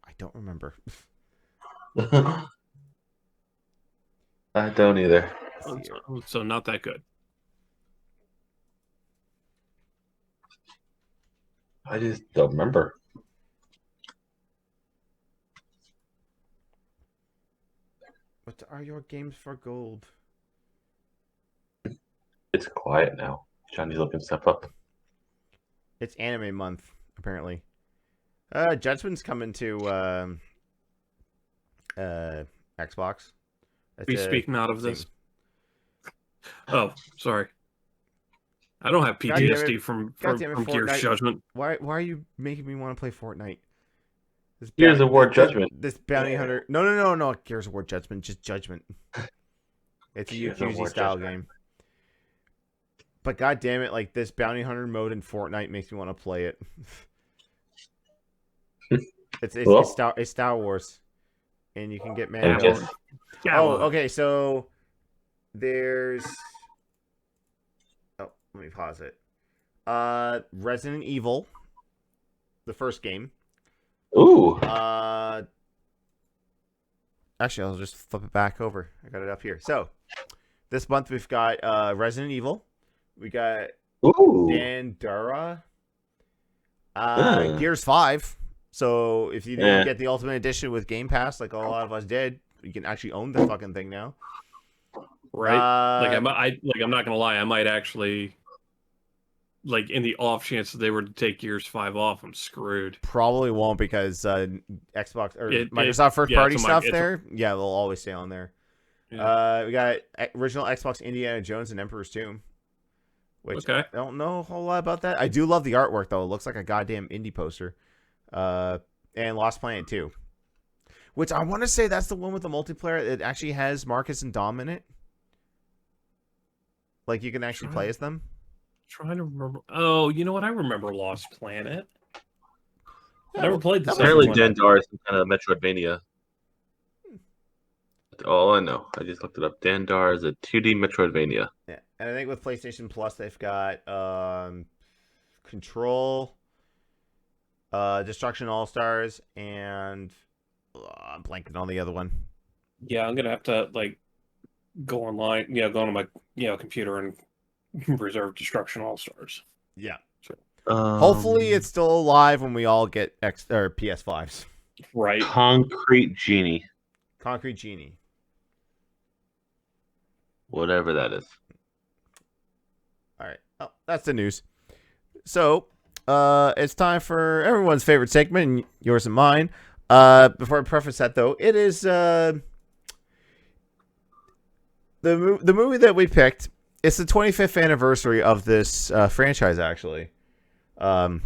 Speaker 1: I don't remember.
Speaker 3: I don't either.
Speaker 2: So not that good.
Speaker 3: I just don't remember.
Speaker 1: What are your games for gold?
Speaker 3: It's quiet now. Johnny's looking stuff up.
Speaker 1: It's anime month, apparently. Judgment's coming to Xbox.
Speaker 2: Be speaking out of this. Oh, sorry. I don't have PTSD from Gears
Speaker 1: Fortnite.
Speaker 2: Judgment.
Speaker 1: Why are you making me want to play Fortnite?
Speaker 3: Gears of War Judgment.
Speaker 1: This bounty hunter. No. Gears of War Judgment. Just Judgment. It's a
Speaker 3: Gears of War
Speaker 1: UQZ style
Speaker 3: Judgment.
Speaker 1: game. But god damn it, like this bounty hunter mode in Fortnite makes me want to play it. It's Star Wars, and you can get Mando. Oh, okay. So there's. Oh, let me pause it. Resident Evil, the first game.
Speaker 3: Ooh.
Speaker 1: Actually, I'll just flip it back over. I got it up here. So this month we've got Resident Evil. We got
Speaker 3: Ooh.
Speaker 1: Dandara. Gears 5. So if you didn't get the Ultimate Edition with Game Pass, like a lot of us did, you can actually own the fucking thing now.
Speaker 2: Right. I'm not gonna lie, I might actually, like, in the off chance that they were to take Gears 5 off, I'm screwed.
Speaker 1: Probably won't because Xbox or Microsoft first party stuff there. Yeah, they'll always stay on there. Yeah. We got original Xbox Indiana Jones and Emperor's Tomb. Which I don't know a whole lot about that. I do love the artwork though. It looks like a goddamn indie poster. And Lost Planet 2. Which I want to say that's the one with the multiplayer. It actually has Marcus and Dom in it. Like you can actually play as them.
Speaker 2: Trying to remember. Oh, you know what? I remember Lost Planet. I never played this.
Speaker 3: Apparently, Dandara is some kind of Metroidvania. All I know, I just looked it up. Dandara is a 2D Metroidvania.
Speaker 1: Yeah, and I think with PlayStation Plus, they've got Control, Destruction All Stars, and I'm blanking on the other one.
Speaker 2: Yeah, I'm gonna have to like go online. Yeah, go on my computer and reserve Destruction All Stars.
Speaker 1: Yeah.
Speaker 2: So,
Speaker 1: hopefully, it's still alive when we all get PS5s.
Speaker 2: Right.
Speaker 3: Concrete Genie.
Speaker 1: Concrete Genie.
Speaker 3: Whatever that is.
Speaker 1: All right. Oh, that's the news. So, it's time for everyone's favorite segment, yours and mine. Before I preface that, though, it is the movie that we picked. It's the 25th anniversary of this franchise, actually. Oh,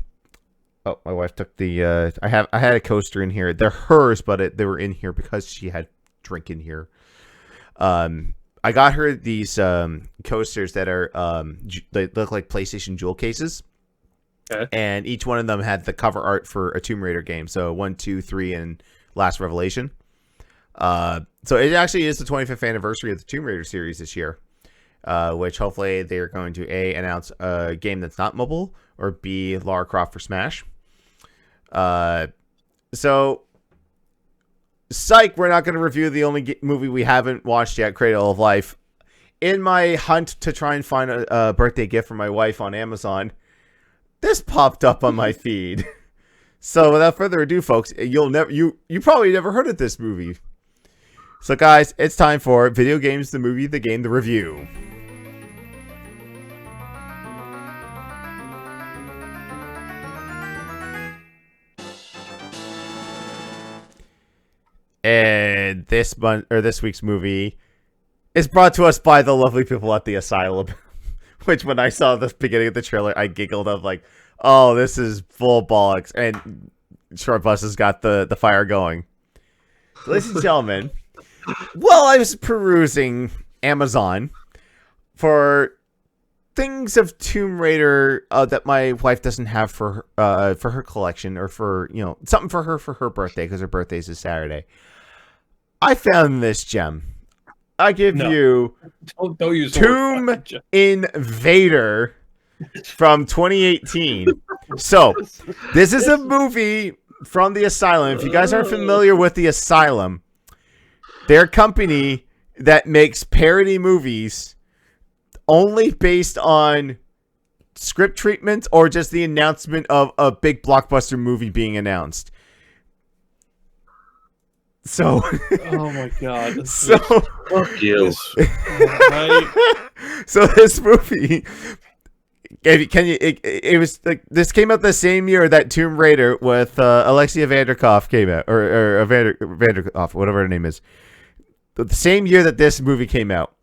Speaker 1: my wife took the. I had a coaster in here. They're hers, but they were in here because she had drink in here. I got her these coasters that are they look like PlayStation Jewel cases. Okay. And each one of them had the cover art for a Tomb Raider game. So 1, 2, 3, and Last Revelation. So it actually is the 25th anniversary of the Tomb Raider series this year, which hopefully they're going to announce a game that's not mobile, or B, Lara Croft for Smash. So, psych, we're not going to review the only movie we haven't watched yet, Cradle of Life. In my hunt to try and find a birthday gift for my wife on Amazon, this popped up on my feed. So without further ado, folks, you probably never heard of this movie. So guys, it's time for Video Games, the Movie, the Game, the Review. And this week's movie is brought to us by the lovely people at the Asylum. Which, when I saw the beginning of the trailer, I giggled of like, "Oh, this is full bollocks!" And Short Bus has got the fire going. So, ladies and gentlemen, while I was perusing Amazon for things of Tomb Raider that my wife doesn't have for her collection, or for something for her birthday, because her birthday's this Saturday, I found this gem. I give you
Speaker 2: don't use
Speaker 1: Tomb Invader from 2018. So, this is a movie from the Asylum. If you guys aren't familiar with the Asylum, they're a company that makes parody movies only based on script treatments or just the announcement of a big blockbuster movie being announced. So,
Speaker 2: oh my god!
Speaker 3: So, fuck you.
Speaker 1: So this movie, it was like this came out the same year that Tomb Raider with Alexia Vanderkopf came out, or Vanderkopf, whatever her name is. The same year that this movie came out,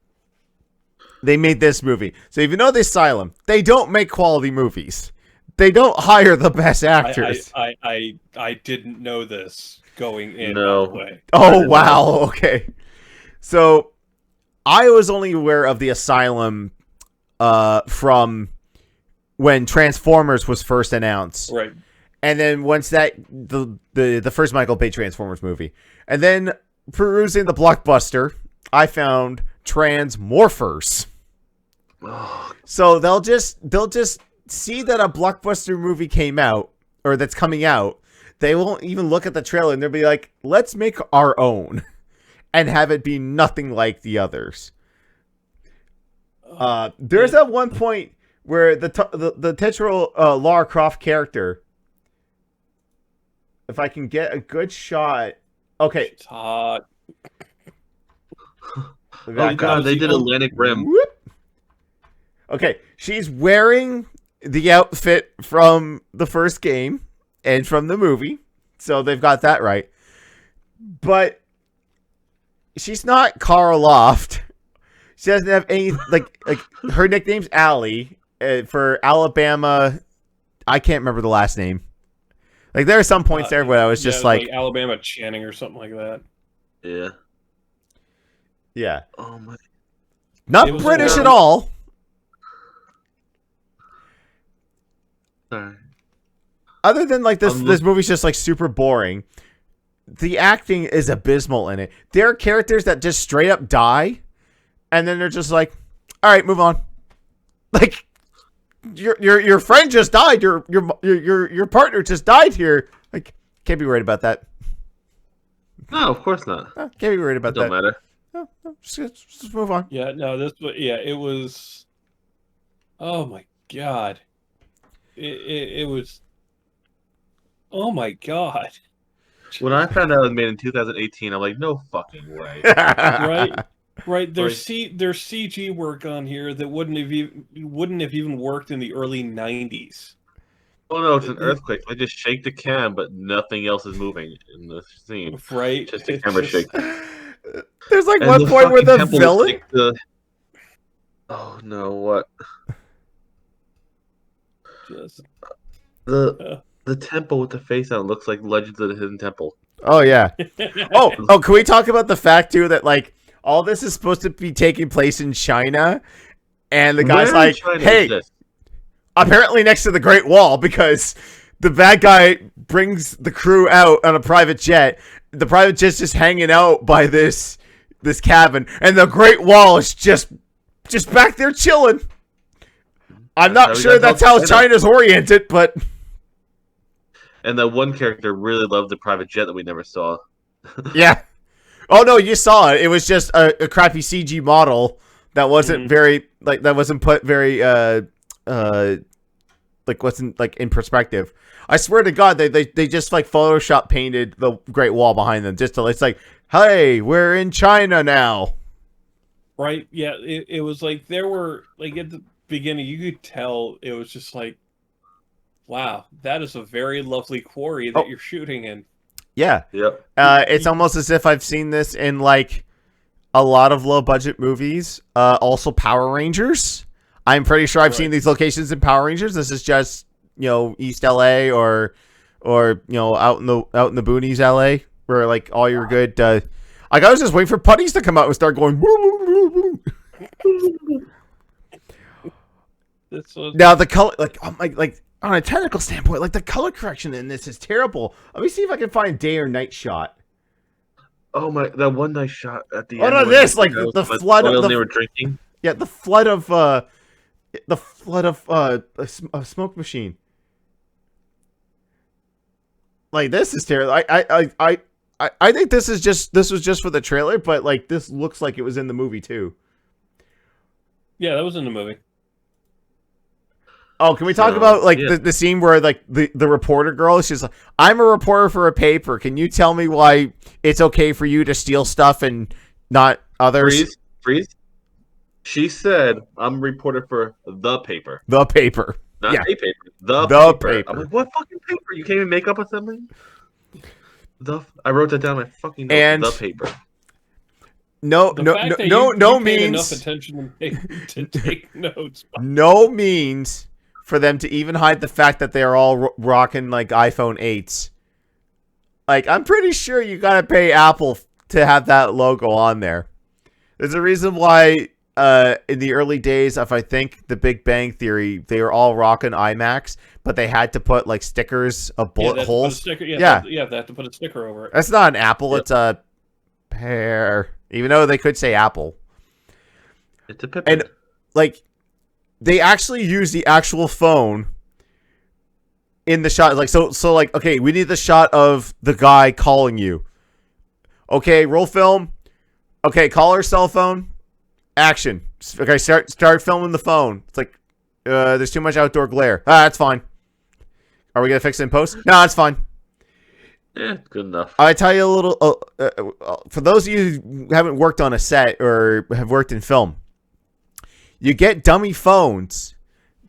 Speaker 1: they made this movie. So even though the Asylum, they don't make quality movies. They don't hire the best actors.
Speaker 2: I didn't know this going in.
Speaker 3: No.
Speaker 2: By the way.
Speaker 1: Oh wow. Okay. So I was only aware of the Asylum from when Transformers was first announced.
Speaker 2: Right.
Speaker 1: And then once that the first Michael Bay Transformers movie. And then perusing the Blockbuster, I found Transmorphers. So they'll just see that a Blockbuster movie came out, or that's coming out. They won't even look at the trailer, and they'll be like, let's make our own and have it be nothing like the others. There's at one point where the titular Lara Croft character, if I can get a good shot. Okay.
Speaker 2: It's hot.
Speaker 3: Oh god, they did Atlantic Rim.
Speaker 1: Whoop. Okay, she's wearing the outfit from the first game and from the movie, so they've got that right. But she's not Carl Loft. She doesn't have any like her nickname's Allie for Alabama. I can't remember the last name. Like there are some points there where I was just like
Speaker 2: Alabama Channing or something like that.
Speaker 3: Yeah.
Speaker 1: Yeah.
Speaker 3: Oh my.
Speaker 1: Not British at all.
Speaker 3: Sorry.
Speaker 1: Other than like this movie's just like super boring. The acting is abysmal in it. There are characters that just straight up die, and then they're just like, "All right, move on." Like your friend just died. Your partner just died here. Like, can't be worried about that.
Speaker 3: No, of course not.
Speaker 1: Can't be worried about that.
Speaker 3: Don't matter.
Speaker 1: No, just move on.
Speaker 2: Yeah, no, it was. Oh my god. It was. Oh my god.
Speaker 3: When I found out it was made in 2018, I'm like, no fucking way.
Speaker 2: Right. There's CG work on here that wouldn't have even worked in the early 90s.
Speaker 3: Oh no, it's an earthquake. I just shake the cam, but nothing else is moving in the scene.
Speaker 2: Right.
Speaker 3: Just the camera shake.
Speaker 1: There's like one point where the villain.
Speaker 3: Oh no! What?
Speaker 2: Just
Speaker 3: The temple with the face on it looks like Legends of the Hidden Temple.
Speaker 1: Oh yeah. Oh, can we talk about the fact too that like all this is supposed to be taking place in China, and the guy's like, "Hey, apparently next to the Great Wall," because the bad guy brings the crew out on a private jet. The private jet's just hanging out by this cabin, and the Great Wall is just back there chilling. I'm not sure that's how China's oriented, but.
Speaker 3: And that one character really loved the private jet that we never saw.
Speaker 1: Yeah. Oh no, you saw it. It was just a crappy CG model that wasn't very that wasn't put very like what's in perspective. I swear to God, they just like Photoshop painted the Great Wall behind them just to it's like, hey, we're in China now.
Speaker 2: Right? Yeah, it was like there were like at the beginning you could tell it was just like, wow, that is a very lovely quarry that you're shooting in.
Speaker 1: Yeah.
Speaker 3: Yep.
Speaker 1: It's almost as if I've seen this in like a lot of low budget movies. Also Power Rangers. I'm pretty sure I've seen these locations in Power Rangers. This is just, East LA or out in the boonies LA where like all your good like I was just waiting for putties to come out and start going woo, woo, woo. Now the color like on a technical standpoint, like the color correction in this is terrible. Let me see if I can find day or night shot.
Speaker 3: Oh my! That one nice shot at the end.
Speaker 1: Oh no, this like the flood of
Speaker 3: they were drinking.
Speaker 1: Yeah, the flood of a smoke machine. Like this is terrible. I think this was just for the trailer, but like this looks like it was in the movie too.
Speaker 2: Yeah, that was in the movie.
Speaker 1: Oh, can we talk about like the scene where like the reporter girl? She's like, "I'm a reporter for a paper. Can you tell me why it's okay for you to steal stuff and not others?"
Speaker 3: Freeze. She said, "I'm a reporter for the paper."
Speaker 1: The paper.
Speaker 3: Not a paper. The paper. I'm like, what fucking paper? You can't even make up something? I wrote that down in my fucking notes. And the paper.
Speaker 1: No means
Speaker 2: enough attention to take notes.
Speaker 1: No means for them to even hide the fact that they're all rocking like iPhone 8s. Like, I'm pretty sure you gotta pay Apple to have that logo on there. There's a reason why in the early days of, I think, The Big Bang Theory, they were all rocking iMacs, but they had to put like stickers of bullet holes.
Speaker 2: They have to put a sticker over it.
Speaker 1: That's not an Apple, it's a pear. Even though they could say Apple.
Speaker 3: It's a Pippin.
Speaker 1: And like they actually use the actual phone in the shot. Like so like, okay, we need the shot of the guy calling you. Okay, roll film. Okay, call her cell phone. Action. Okay, start filming the phone. It's like there's too much outdoor glare. That's fine. Are we gonna fix it in post? No, that's fine.
Speaker 3: Yeah, good enough.
Speaker 1: I tell you a little. For those of you who haven't worked on a set or have worked in film, you get dummy phones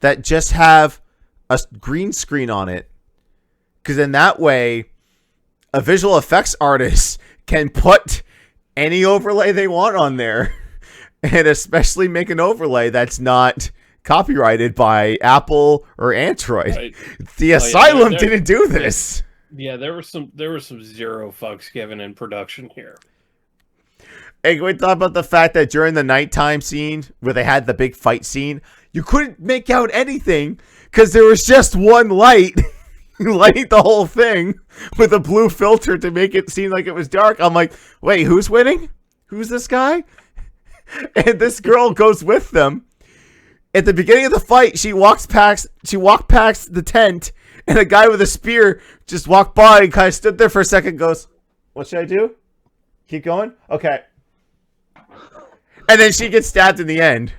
Speaker 1: that just have a green screen on it, because in that way, a visual effects artist can put any overlay they want on there, and especially make an overlay that's not copyrighted by Apple or Android. Right. The Asylum didn't do this.
Speaker 2: Yeah, there were some zero fucks given in production here.
Speaker 1: Hey, can we talk about the fact that during the nighttime scene where they had the big fight scene, you couldn't make out anything because there was just one light light the whole thing with a blue filter to make it seem like it was dark. I'm like, wait, who's winning? Who's this guy? And this girl goes with them. At the beginning of the fight, she walked past the tent, and a guy with a spear just walked by and kind of stood there for a second, goes, what should I do? Keep going? Okay. And then she gets stabbed in the end.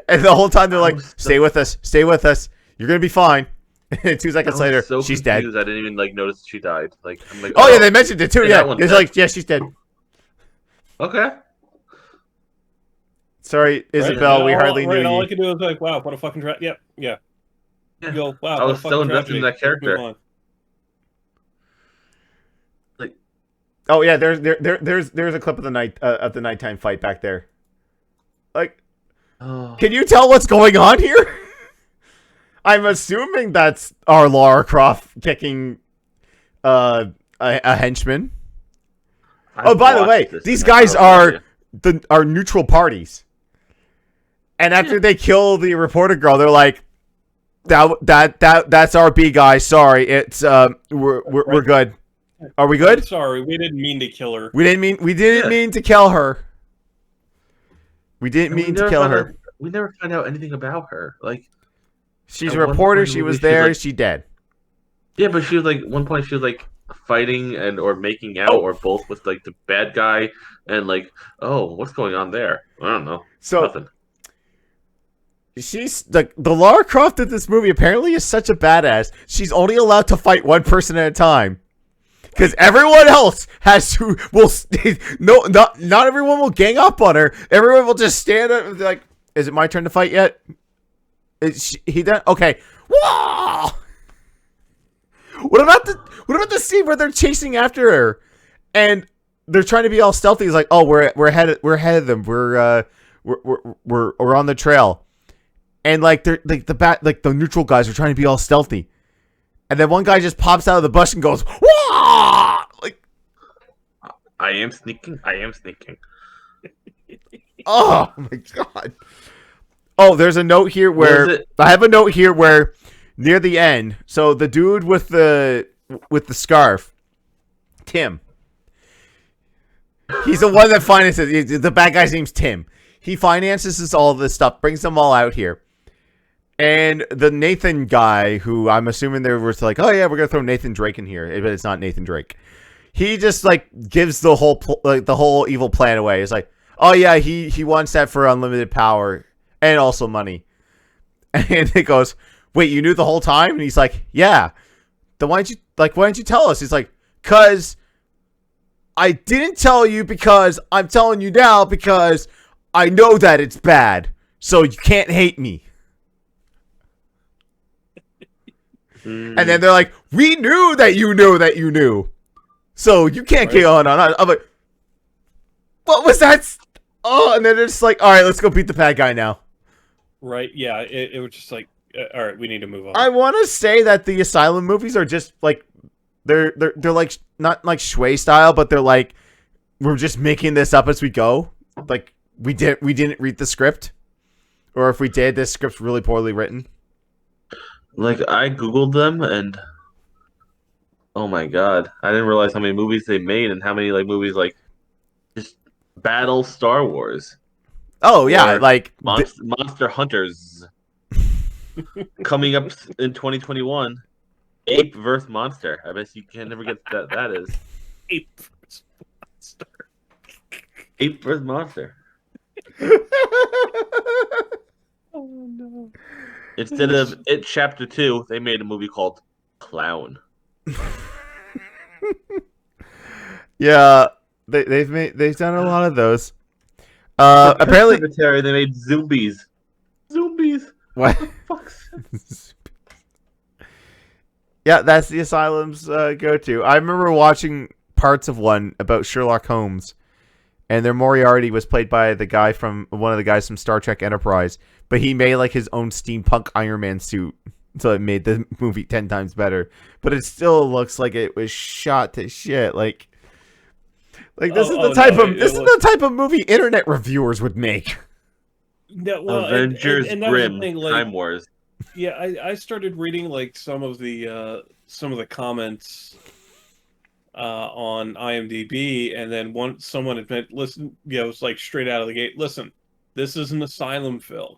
Speaker 1: And the whole time they're like, stay with us. Stay with us. You're going to be fine. And 2 seconds later, she's dead.
Speaker 3: I didn't even notice she died. I'm like,
Speaker 1: oh yeah, they mentioned it too. Yeah. It's like, yeah, she's dead.
Speaker 3: Okay.
Speaker 1: Sorry, Isabel,
Speaker 2: right,
Speaker 1: we hardly knew you.
Speaker 2: All I can do is like, wow, what a fucking tragedy. Yeah. You go, wow,
Speaker 3: I was so invested in that character.
Speaker 1: Oh yeah, there's a clip of the nighttime fight back there. Like, can you tell what's going on here? I'm assuming that's our Lara Croft kicking a henchman. Oh, by the way, these guys are neutral parties. And after they kill the reporter girl, they're like, that's our B guy. Sorry, it's we're good. Are we good?
Speaker 2: Sorry, we didn't mean to kill her.
Speaker 1: We didn't mean to kill her. We didn't mean to kill her.
Speaker 3: We never find out anything about her.
Speaker 1: She's a reporter. She was there. She's dead.
Speaker 3: Yeah, but she was at one point she was fighting or making out or both with the bad guy and what's going on there? I don't know.
Speaker 1: So
Speaker 3: nothing.
Speaker 1: she's the Lara Croft of this movie apparently is such a badass. She's only allowed to fight one person at a time. Because everyone else not everyone will gang up on her. Everyone will just stand up and be like, is it my turn to fight yet? He done? Okay. Whoa! What about the scene where they're chasing after her and they're trying to be all stealthy? He's like, oh, we're ahead of them. We're on the trail, and like they're like the neutral guys are trying to be all stealthy, and then one guy just pops out of the bush and goes, whoa! Like,
Speaker 3: I am sneaking.
Speaker 1: oh my god. Oh, there's a note here where I have a note here where near the end, so the dude with the scarf, Tim. He's the one that finances. The bad guy's name's Tim. He finances all this stuff, brings them all out here. And the Nathan guy, who I'm assuming they were like, oh yeah, we're gonna throw Nathan Drake in here, but it's not Nathan Drake. He just like gives the whole evil plan away. It's like, oh yeah, he wants that for unlimited power and also money. And it goes, wait, you knew the whole time? And he's like, yeah. Then why didn't you tell us? He's like, cause I didn't tell you because I'm telling you now because I know that it's bad. So you can't hate me. And then they're like, we knew that you knew. So you can't get on us. I'm like, what was that? Oh, and then they're just like, all right, let's go beat the bad guy now.
Speaker 2: Right, yeah, it was just like, all right, we need to move on.
Speaker 1: I want to say that the Asylum movies are just like, they're like, not like Shui style, but they're like, we're just making this up as we go. Like, we didn't read the script. Or if we did, this script's really poorly written.
Speaker 3: Like, I Googled them, and oh my god, I didn't realize how many movies they made and how many like movies like just battle Star Wars.
Speaker 1: Oh yeah,
Speaker 3: or
Speaker 1: like
Speaker 3: Monster Hunters coming up in 2021. Ape vs. Monster. I bet you can never get that is.
Speaker 2: Ape vs. Monster.
Speaker 3: Ape vs. Monster.
Speaker 2: Oh no.
Speaker 3: Instead of It Chapter 2, they made a movie called Clown.
Speaker 1: yeah, they've done a lot of those. Apparently,
Speaker 3: they made Zombies. Zombies.
Speaker 1: What? Yeah, that's the Asylum's go-to. I remember watching parts of one about Sherlock Holmes, and their Moriarty was played by the guy from one of the guys from Star Trek Enterprise, but he made like his own steampunk Iron Man suit, so it made the movie 10 times better. But it still looks like it was shot to shit. Like this is the type of movie internet reviewers would make.
Speaker 2: No, well,
Speaker 3: Avengers
Speaker 2: and
Speaker 3: Grimm,
Speaker 2: thing, like,
Speaker 3: Time Wars.
Speaker 2: Yeah, I started reading like some of the comments on IMDb, and then someone admitted, listen, it's like straight out of the gate. Listen, this is an Asylum film.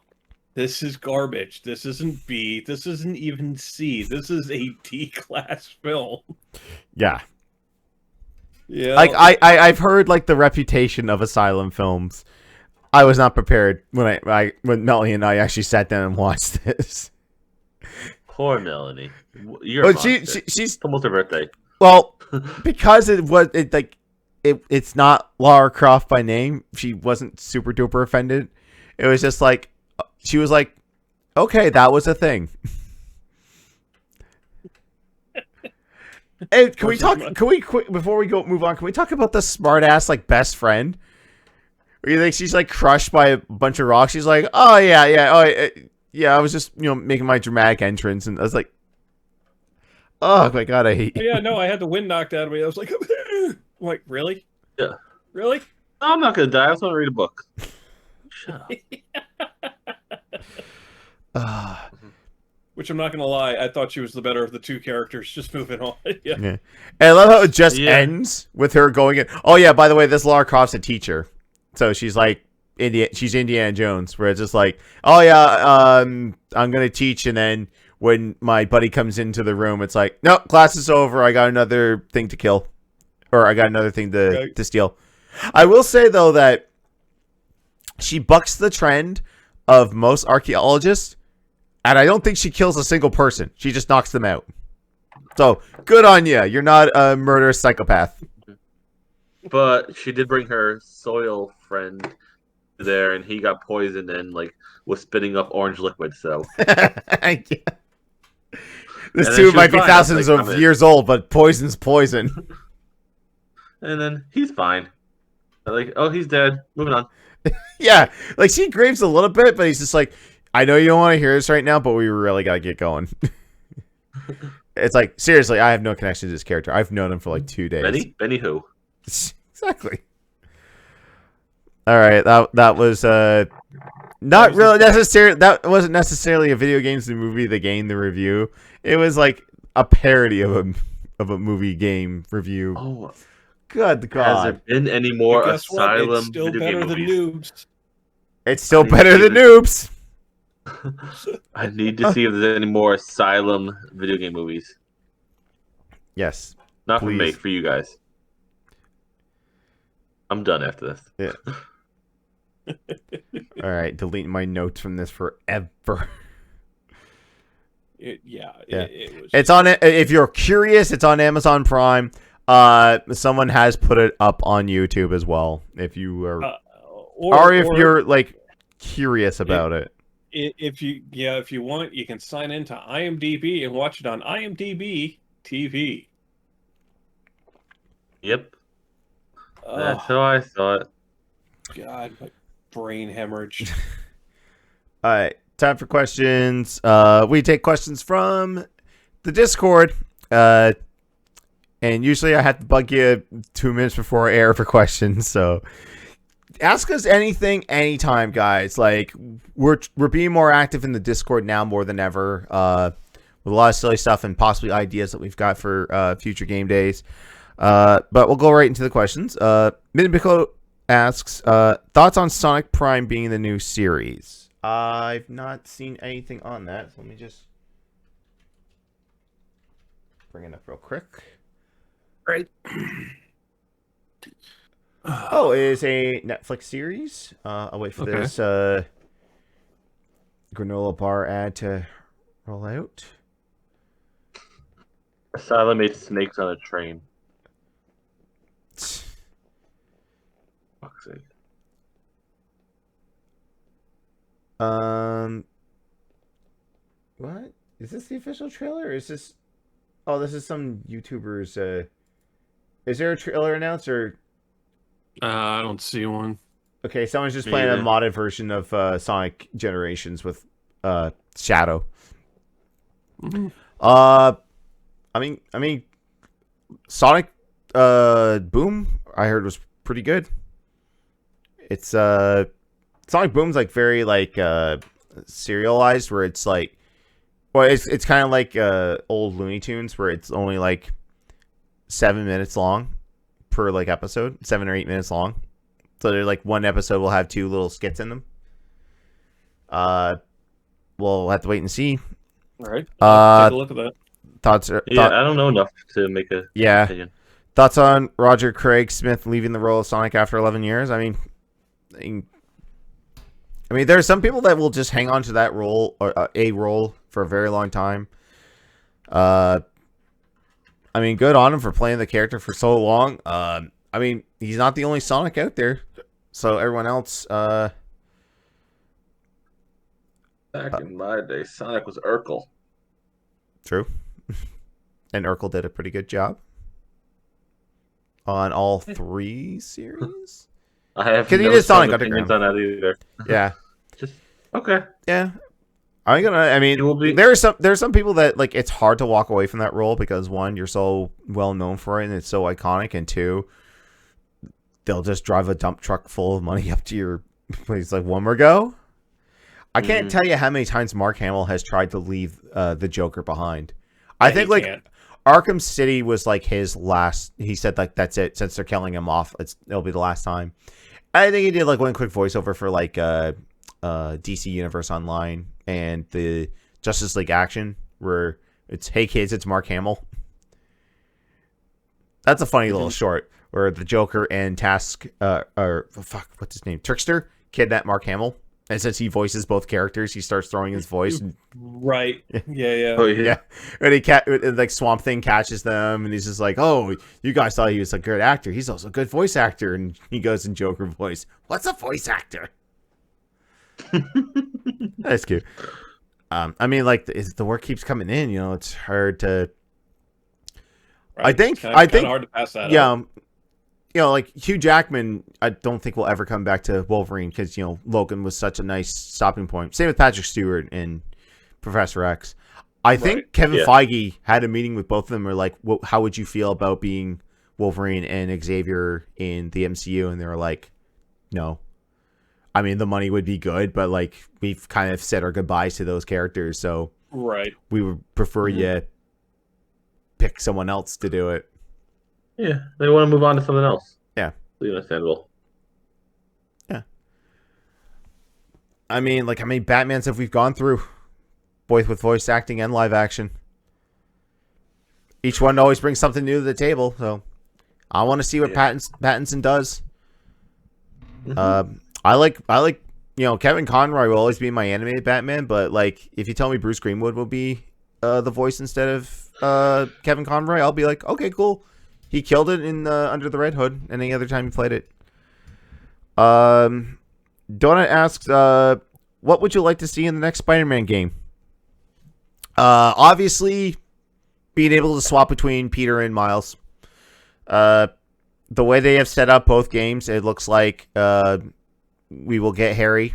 Speaker 2: This is garbage. This isn't B. This isn't even C. This is a D-class film.
Speaker 1: Yeah.
Speaker 2: Yeah.
Speaker 1: Like I've heard like the reputation of Asylum films. I was not prepared when Melanie and I actually sat down and watched this.
Speaker 3: Poor Melanie. You're
Speaker 1: she's
Speaker 3: almost her birthday.
Speaker 1: Well, because it's not Lara Croft by name, she wasn't super duper offended. It was just like she was like, okay, that was a thing. And can we talk? Can we quick before we move on? Can we talk about the smart ass like best friend? Or you think she's like crushed by a bunch of rocks? She's like, oh yeah. I was just making my dramatic entrance, and I was like, oh my god, I hate you.
Speaker 2: Yeah, no, I had the wind knocked out of me. I was like, like really?
Speaker 3: Yeah.
Speaker 2: Really?
Speaker 3: No, I'm not gonna die. I just want to read a book. Shut up.
Speaker 2: Which I'm not gonna lie, I thought she was the better of the two characters. Just moving on. Yeah.
Speaker 1: And I love how it just ends with her going in. Oh yeah, by the way, this Lara Croft's a teacher, so she's like she's Indiana Jones, where it's just like, oh yeah, I'm gonna teach, and then when my buddy comes into the room, it's like, no, class is over. I got another thing to kill, or I got another thing to steal. I will say though that she bucks the trend of most archaeologists, and I don't think she kills a single person. She just knocks them out. So, good on you. You're not a murderous psychopath.
Speaker 3: But she did bring her soil friend there, and he got poisoned and like was spitting up orange liquid. So
Speaker 1: Yeah. This
Speaker 3: And then
Speaker 1: tube
Speaker 3: she
Speaker 1: might be
Speaker 3: was fine.
Speaker 1: thousands
Speaker 3: Like,
Speaker 1: of
Speaker 3: I'm in.
Speaker 1: years old, but poison's poison.
Speaker 3: and then he's fine. Like, oh, he's dead. Moving on.
Speaker 1: Yeah, like she grieves a little bit, but he's just like, I know you don't want to hear this right now, but we really gotta get going. It's like, seriously, I have no connection to this character. I've known him for like 2 days.
Speaker 3: Benny who?
Speaker 1: Exactly. All right, that was not really necessary. That wasn't necessarily a video games the movie, the game, the review. It was like a parody of a movie game review.
Speaker 3: Oh,
Speaker 1: Good
Speaker 3: has
Speaker 1: God!
Speaker 3: there been any more
Speaker 2: But guess what?
Speaker 3: Asylum
Speaker 2: It's still
Speaker 3: video
Speaker 2: better
Speaker 3: game
Speaker 2: than
Speaker 3: movies?
Speaker 2: Noobs.
Speaker 1: It's still
Speaker 3: I need to
Speaker 1: better
Speaker 3: see
Speaker 1: than
Speaker 3: this.
Speaker 1: Noobs.
Speaker 3: I need to see if there's any more Asylum video game movies.
Speaker 1: Yes.
Speaker 3: Not for me,
Speaker 1: Please.
Speaker 3: for you guys. I'm done after this.
Speaker 1: Yeah. All right, deleting my notes from this forever.
Speaker 2: It was.
Speaker 1: It's on it. If you're curious, it's on Amazon Prime. Someone has put it up on YouTube as well. If you are, or if you're like curious about it.
Speaker 2: If you want, you can sign into IMDb and watch it on IMDb TV.
Speaker 3: Yep.
Speaker 2: Oh,
Speaker 3: That's how I thought.
Speaker 2: God, my brain hemorrhaged.
Speaker 1: All right, time for questions. We take questions from the Discord. And usually I have to bug you 2 minutes before air for questions. So ask us anything, anytime, guys. Like we're being more active in the Discord now more than ever. With a lot of silly stuff and possibly ideas that we've got for future game days. But we'll go right into the questions. Midbiko asks, thoughts on Sonic Prime being the new series? I've not seen anything on that. So let me just bring it up real quick.
Speaker 2: Right.
Speaker 1: Oh, it is a Netflix series. I'll wait for this granola bar ad to roll out.
Speaker 3: Asylum ate snakes on a train. Fuck's sake.
Speaker 1: What? Is this the official trailer? Or is this? Oh, this is some YouTubers. Is there a trailer announced or?
Speaker 2: I don't see one.
Speaker 1: Okay, someone's just
Speaker 3: Me
Speaker 1: playing a
Speaker 3: either.
Speaker 1: modded version of Sonic Generations with Shadow.
Speaker 2: Mhm.
Speaker 1: I mean, Sonic Boom, I heard was pretty good. It's Sonic Boom's like very like serialized, where it's like, well, it's kind of like old Looney Tunes, where it's only like 7 minutes long per like episode, 7 or 8 minutes long. So they're like one episode will have 2 little skits in them. We'll have to wait and see.
Speaker 2: All right. Take a look at that.
Speaker 1: Thoughts?
Speaker 3: Yeah, I don't know enough to make a opinion.
Speaker 1: Thoughts on Roger Craig Smith leaving the role of Sonic after 11 years? I mean, there are some people that will just hang on to that role or a role for a very long time. I mean, good on him for playing the character for so long. I mean, he's not the only Sonic out there, so everyone else.
Speaker 3: Back in my day, Sonic was Urkel.
Speaker 1: True, and Urkel did a pretty good job on all 3 series.
Speaker 3: I have
Speaker 1: Because he
Speaker 3: no
Speaker 1: did
Speaker 3: strong
Speaker 1: Sonic
Speaker 3: opinions
Speaker 1: Underground.
Speaker 3: on that either.
Speaker 1: Yeah,
Speaker 3: Just okay.
Speaker 1: yeah. I mean,
Speaker 3: It will be-
Speaker 1: there's some people that like it's hard to walk away from that role because 1, you're so well known for it and it's so iconic, and 2, they'll just drive a dump truck full of money up to your place like one more go. I can't tell you how many times Mark Hamill has tried to leave the Joker behind. I think like
Speaker 2: can't.
Speaker 1: Arkham City was like his last. He said like that's it, since they're killing him off. It'll be the last time. I think he did like one quick voiceover for like DC Universe Online and the Justice League Action, where it's, hey kids, it's Mark Hamill. That's a funny little short where the Joker and what's his name, Trickster, kidnap Mark Hamill And since he voices both characters, he starts throwing his voice. And,
Speaker 2: Right. Yeah.
Speaker 3: Oh
Speaker 1: yeah, and like Swamp Thing catches them, and he's just like, "Oh, you guys thought he was a good actor. He's also a good voice actor." And he goes in Joker voice. What's a voice actor? That's cute. I mean, like the work keeps coming in. You know, it's hard to.
Speaker 2: Right.
Speaker 1: I think
Speaker 2: hard to pass that up.
Speaker 1: You know, like Hugh Jackman, I don't think will ever come back to Wolverine because, you know, Logan was such a nice stopping point. Same with Patrick Stewart and Professor X. I think Kevin Feige had a meeting with both of them. Or like, how would you feel about being Wolverine and Xavier in the MCU? And they were like, no. I mean, the money would be good, but like we've kind of said our goodbyes to those characters, so we would prefer you pick someone else to do it.
Speaker 3: Yeah, they want to move on to something else.
Speaker 1: Yeah,
Speaker 3: understandable.
Speaker 1: Yeah, I mean, like how many Batmans have we gone through, both with voice acting and live action? Each one always brings something new to the table, so I want to see what Pattinson does. I like you know, Kevin Conroy will always be my animated Batman, but like if you tell me Bruce Greenwood will be the voice instead of Kevin Conroy, I'll be like, okay, cool. He killed it in Under the Red Hood, and any other time he played it. Donut asks, what would you like to see in the next Spider-Man game? Obviously, being able to swap between Peter and Miles. The way they have set up both games, it looks like we will get Harry.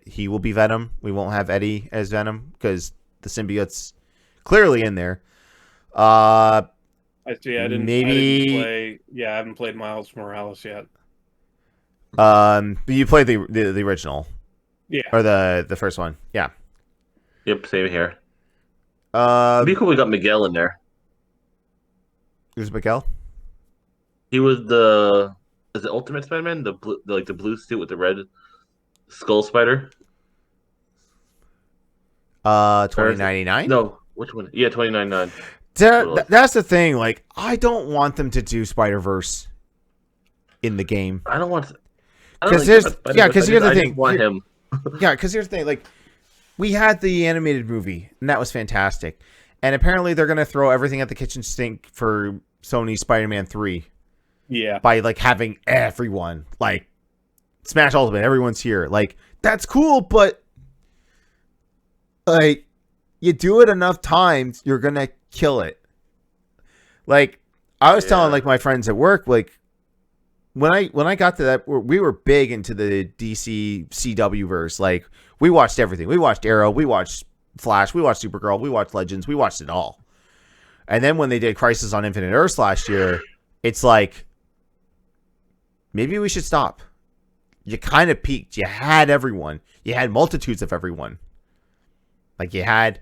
Speaker 1: He will be Venom. We won't have Eddie as Venom because the symbiote's clearly in there.
Speaker 2: I haven't played Miles Morales yet.
Speaker 1: You played the original, or the first one, yeah.
Speaker 3: Yep, same here. It'd be cool we got Miguel in there.
Speaker 1: Who's Miguel?
Speaker 3: He was is it Ultimate Spider-Man? The blue suit with the red skull spider.
Speaker 1: 2099.
Speaker 3: No, which one? Yeah, 2099.
Speaker 1: That's the thing. Like, I don't want them to do Spider-Verse in the game.
Speaker 3: I don't want.
Speaker 1: Because here's the thing.
Speaker 3: Want him.
Speaker 1: Because here's the thing. Like, we had the animated movie, and that was fantastic. And apparently, they're gonna throw everything at the kitchen sink for Sony Spider-Man 3.
Speaker 2: Yeah.
Speaker 1: By like having everyone, like Smash Ultimate, everyone's here. Like, that's cool, but like you do it enough times, you're gonna kill it. Like, I was telling like my friends at work, like when I got to that, we were big into the DC CW verse. Like, we watched everything. We watched Arrow, we watched Flash, we watched Supergirl, we watched Legends, we watched it all. And then when they did Crisis on Infinite Earths last year, it's like, maybe we should stop. You kind of peaked. You had everyone. You had multitudes of everyone. Like you had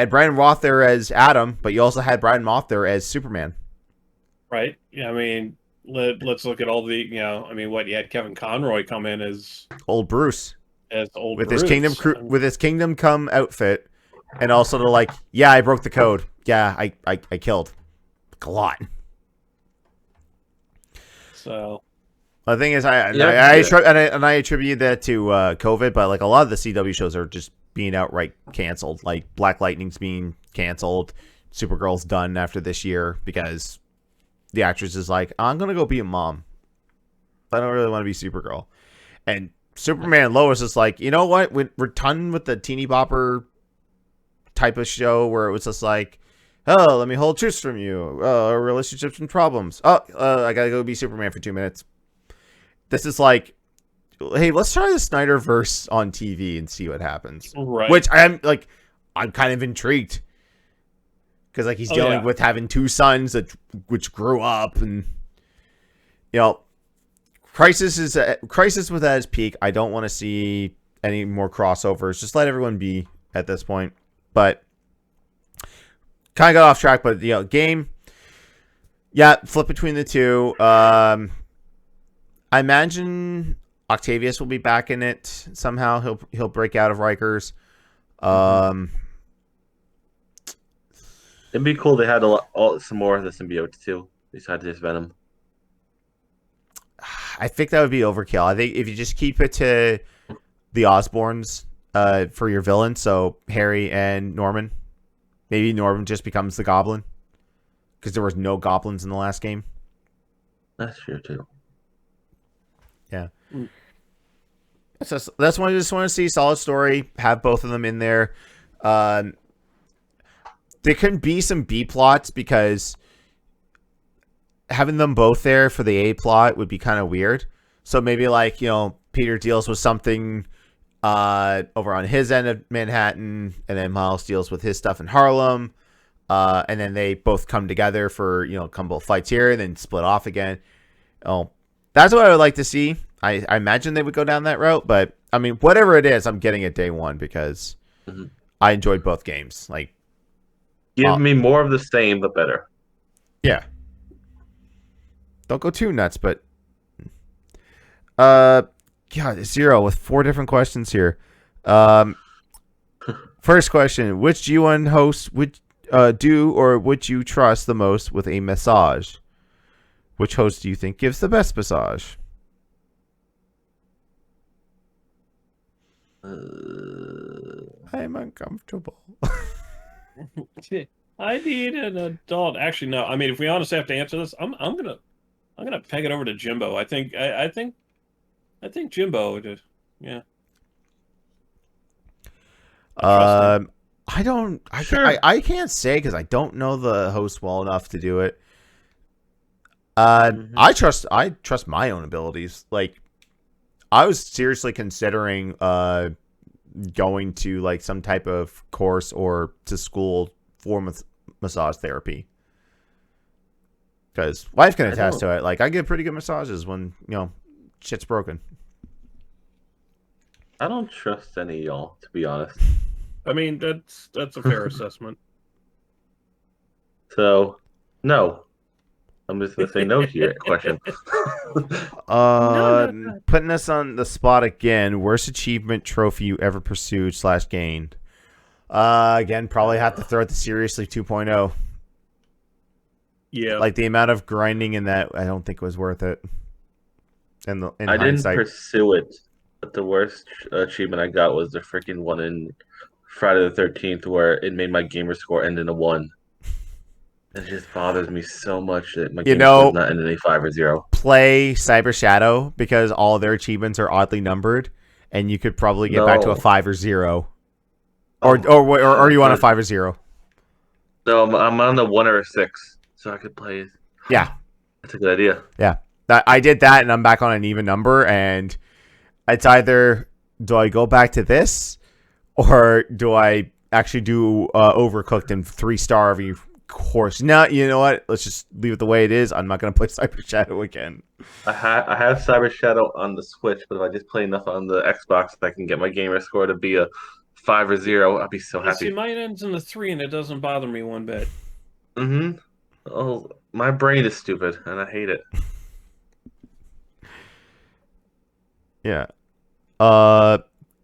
Speaker 1: Brian Roth there as Adam, but you also had Brian Roth there as Superman.
Speaker 2: Right. Yeah. I mean, let's look at all the. You know, I mean, you had Kevin Conroy come in as
Speaker 1: old Bruce,
Speaker 2: with
Speaker 1: his Kingdom Come outfit, and also to like, yeah, I broke the code. Yeah, I killed a lot.
Speaker 2: So.
Speaker 1: The thing is, I attribute that to COVID, but like a lot of the CW shows are just being outright canceled. Like Black Lightning's being canceled, Supergirl's done after this year because the actress is like, I'm gonna go be a mom. I don't really want to be Supergirl. And Superman Lois is like, you know what? We're done with the teeny bopper type of show where it was just like, oh, let me hold truths from you, relationships and problems. I gotta go be Superman for 2 minutes. This is like, hey, let's try the Snyderverse on TV and see what happens.
Speaker 2: Right.
Speaker 1: Which I'm kind of intrigued because like he's dealing with having two sons which grew up, and you know, Crisis was at its peak. I don't want to see any more crossovers. Just let everyone be at this point. But kind of got off track. But you know, game, flip between the two. I imagine Octavius will be back in it somehow. He'll break out of Rikers.
Speaker 3: It'd be cool. They had some more of the symbiote too, besides just Venom.
Speaker 1: I think that would be overkill. I think if you just keep it to the Osborns for your villain. So Harry and Norman. Maybe Norman just becomes the Goblin because there was no goblins in the last game.
Speaker 3: That's true too.
Speaker 1: Yeah. That's why I just want to see solid story. Have both of them in there. There can be some B plots because having them both there for the A plot would be kind of weird. So maybe like, Peter deals with something over on his end of Manhattan, and then Miles deals with his stuff in Harlem. And then they both come together for, both fights here and then split off again. Oh, that's what I would like to see. I imagine they would go down that route, but I mean, whatever it is, I'm getting it day one because I enjoyed both games. Like,
Speaker 3: give me more of the same, but better.
Speaker 1: Yeah. Don't go too nuts, but God, Zero with 4 different questions here. First question: which G1 host would do or would you trust the most with a massage? Which host do you think gives the best massage? I'm uncomfortable.
Speaker 2: I need an adult. Actually, no. I mean, if we honestly have to answer this, I'm gonna peg it over to Jimbo. I think Jimbo. Yeah.
Speaker 1: I can't say because I don't know the host well enough to do it. I trust my own abilities. Like, I was seriously considering going to like some type of course or to school for massage therapy. Because wife can attest to it. Like, I get pretty good massages when, shit's broken.
Speaker 3: I don't trust any of y'all, to be honest.
Speaker 2: I mean, that's a fair assessment.
Speaker 3: So, no. I'm just gonna say no to your question.
Speaker 2: No.
Speaker 1: Putting us on the spot again. Worst achievement trophy you ever pursued / gained? Again, probably have to throw it to Seriously 2.0.
Speaker 2: Yeah.
Speaker 1: Like, the amount of grinding in that, I don't think was worth it. In
Speaker 3: I
Speaker 1: hindsight.
Speaker 3: didn't pursue it, but the worst achievement I got was the freaking one in Friday the 13th where it made my gamer score end in a 1. It just bothers me so much that my gamer score is not ending in a 5 or 0.
Speaker 1: Play Cyber Shadow because all their achievements are oddly numbered, and you could probably get back to a 5 or 0. Or are you on a 5 or 0?
Speaker 3: No, I'm on the 1 or a 6, so I could play.
Speaker 1: Yeah,
Speaker 3: that's a good idea.
Speaker 1: Yeah, I did that, and I'm back on an even number, and it's either do I go back to this, or do I actually do Overcooked and 3-star every course? No, you know what? Let's just leave it the way it is. I'm not going to play Cyber Shadow again.
Speaker 3: I have Cyber Shadow on the Switch, but if I just play enough on the Xbox, I can get my gamer score to be a 5 or 0. I'll be so happy.
Speaker 2: See, mine ends in the 3, and it doesn't bother me one bit.
Speaker 3: Oh, my brain is stupid, and I hate it.
Speaker 1: Yeah.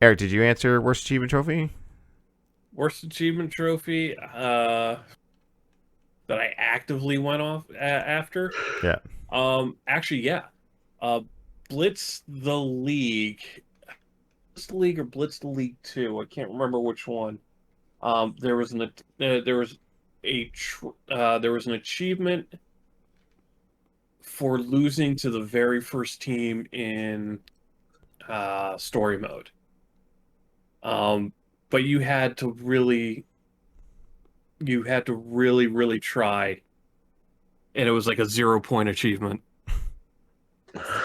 Speaker 1: Eric, did you answer worst achievement trophy?
Speaker 2: Worst achievement trophy that I actively went off after?
Speaker 1: Yeah.
Speaker 2: Actually, yeah. Blitz the League. Blitz the League or Blitz the League 2. I can't remember which one. There was an achievement for losing to the very first team in story mode. But you had to really try, and it was like a 0-point achievement.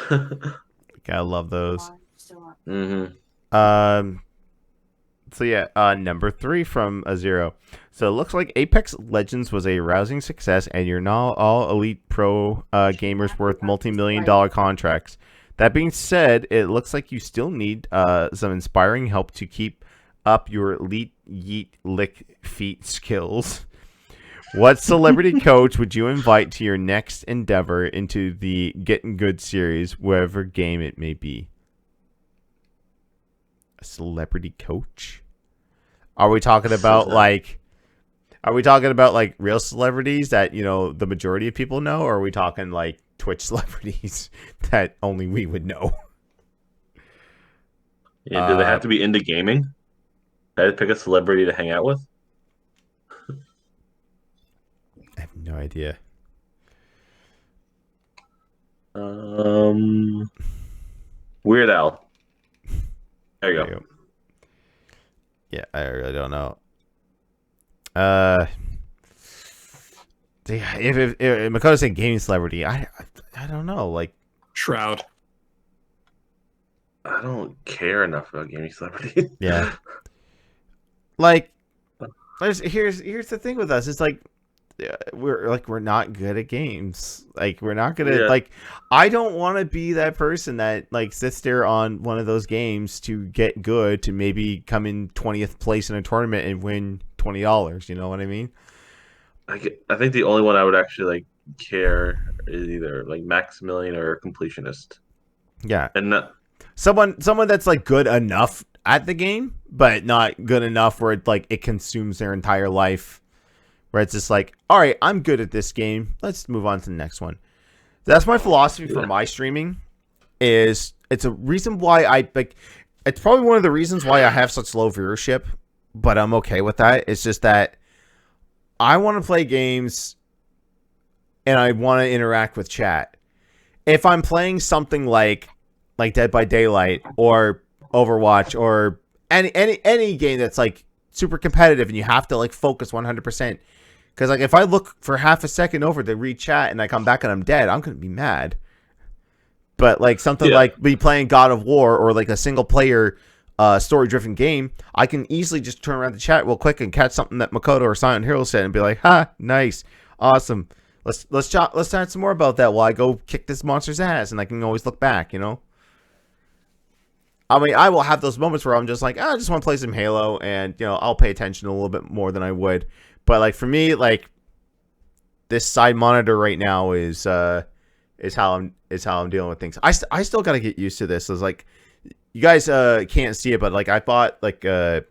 Speaker 1: Gotta love those.
Speaker 3: Mm-hmm.
Speaker 1: So yeah, number 3 from a 0. So it looks like Apex Legends was a rousing success, and you're now all elite pro gamers worth multi-million-dollar contracts. That being said, it looks like you still need some inspiring help to keep up your elite yeet lick feet skills. What celebrity coach would you invite to your next endeavor into the Getting Good series, wherever game it may be? A celebrity coach? Are we talking about real celebrities that, the majority of people know, or are we talking like Twitch celebrities that only we would know?
Speaker 3: Yeah, do they have to be into gaming? I had to pick a celebrity to hang out with.
Speaker 1: I have no idea.
Speaker 3: Weird Al. There you go.
Speaker 1: Yeah, I really don't know. If Makoto said gaming celebrity, I don't know. Like
Speaker 2: Shroud.
Speaker 3: I don't care enough about gaming celebrities.
Speaker 1: yeah, like here's the thing with us. It's like we're not good at games. Like we're not gonna like. I don't want to be that person that like sits there on one of those games to get good to maybe come in 20th place in a tournament and win $20. You know what I mean?
Speaker 3: I think the only one I would actually like care is either like Maximilian or Completionist.
Speaker 1: Yeah,
Speaker 3: and not,
Speaker 1: someone that's like good enough at the game, but not good enough where it like it consumes their entire life. Where it's just like, all right, I'm good at this game. Let's move on to the next one. That's my philosophy for my streaming. It's a reason why I like. It's probably one of the reasons why I have such low viewership, but I'm okay with that. It's just that I want to play games and I want to interact with chat. If I'm playing something like Dead by Daylight or Overwatch or any game that's like super competitive and you have to like focus 100%, because like if I look for half a second over to read chat and I come back and I'm dead, I'm gonna be mad. But like something like me playing God of War or like a single player story-driven game, I can easily just turn around the chat real quick and catch something that Makoto or Silent Hero said and be like, "Ha, nice, awesome. Let's chat some more about that while I go kick this monster's ass," and I can always look back, you know. I mean, I will have those moments where I'm just like, I just want to play some Halo, and you know, I'll pay attention a little bit more than I would. But like for me, like this side monitor right now is how I'm dealing with things. I still got to get used to this. It's like you guys can't see it, but like I bought like a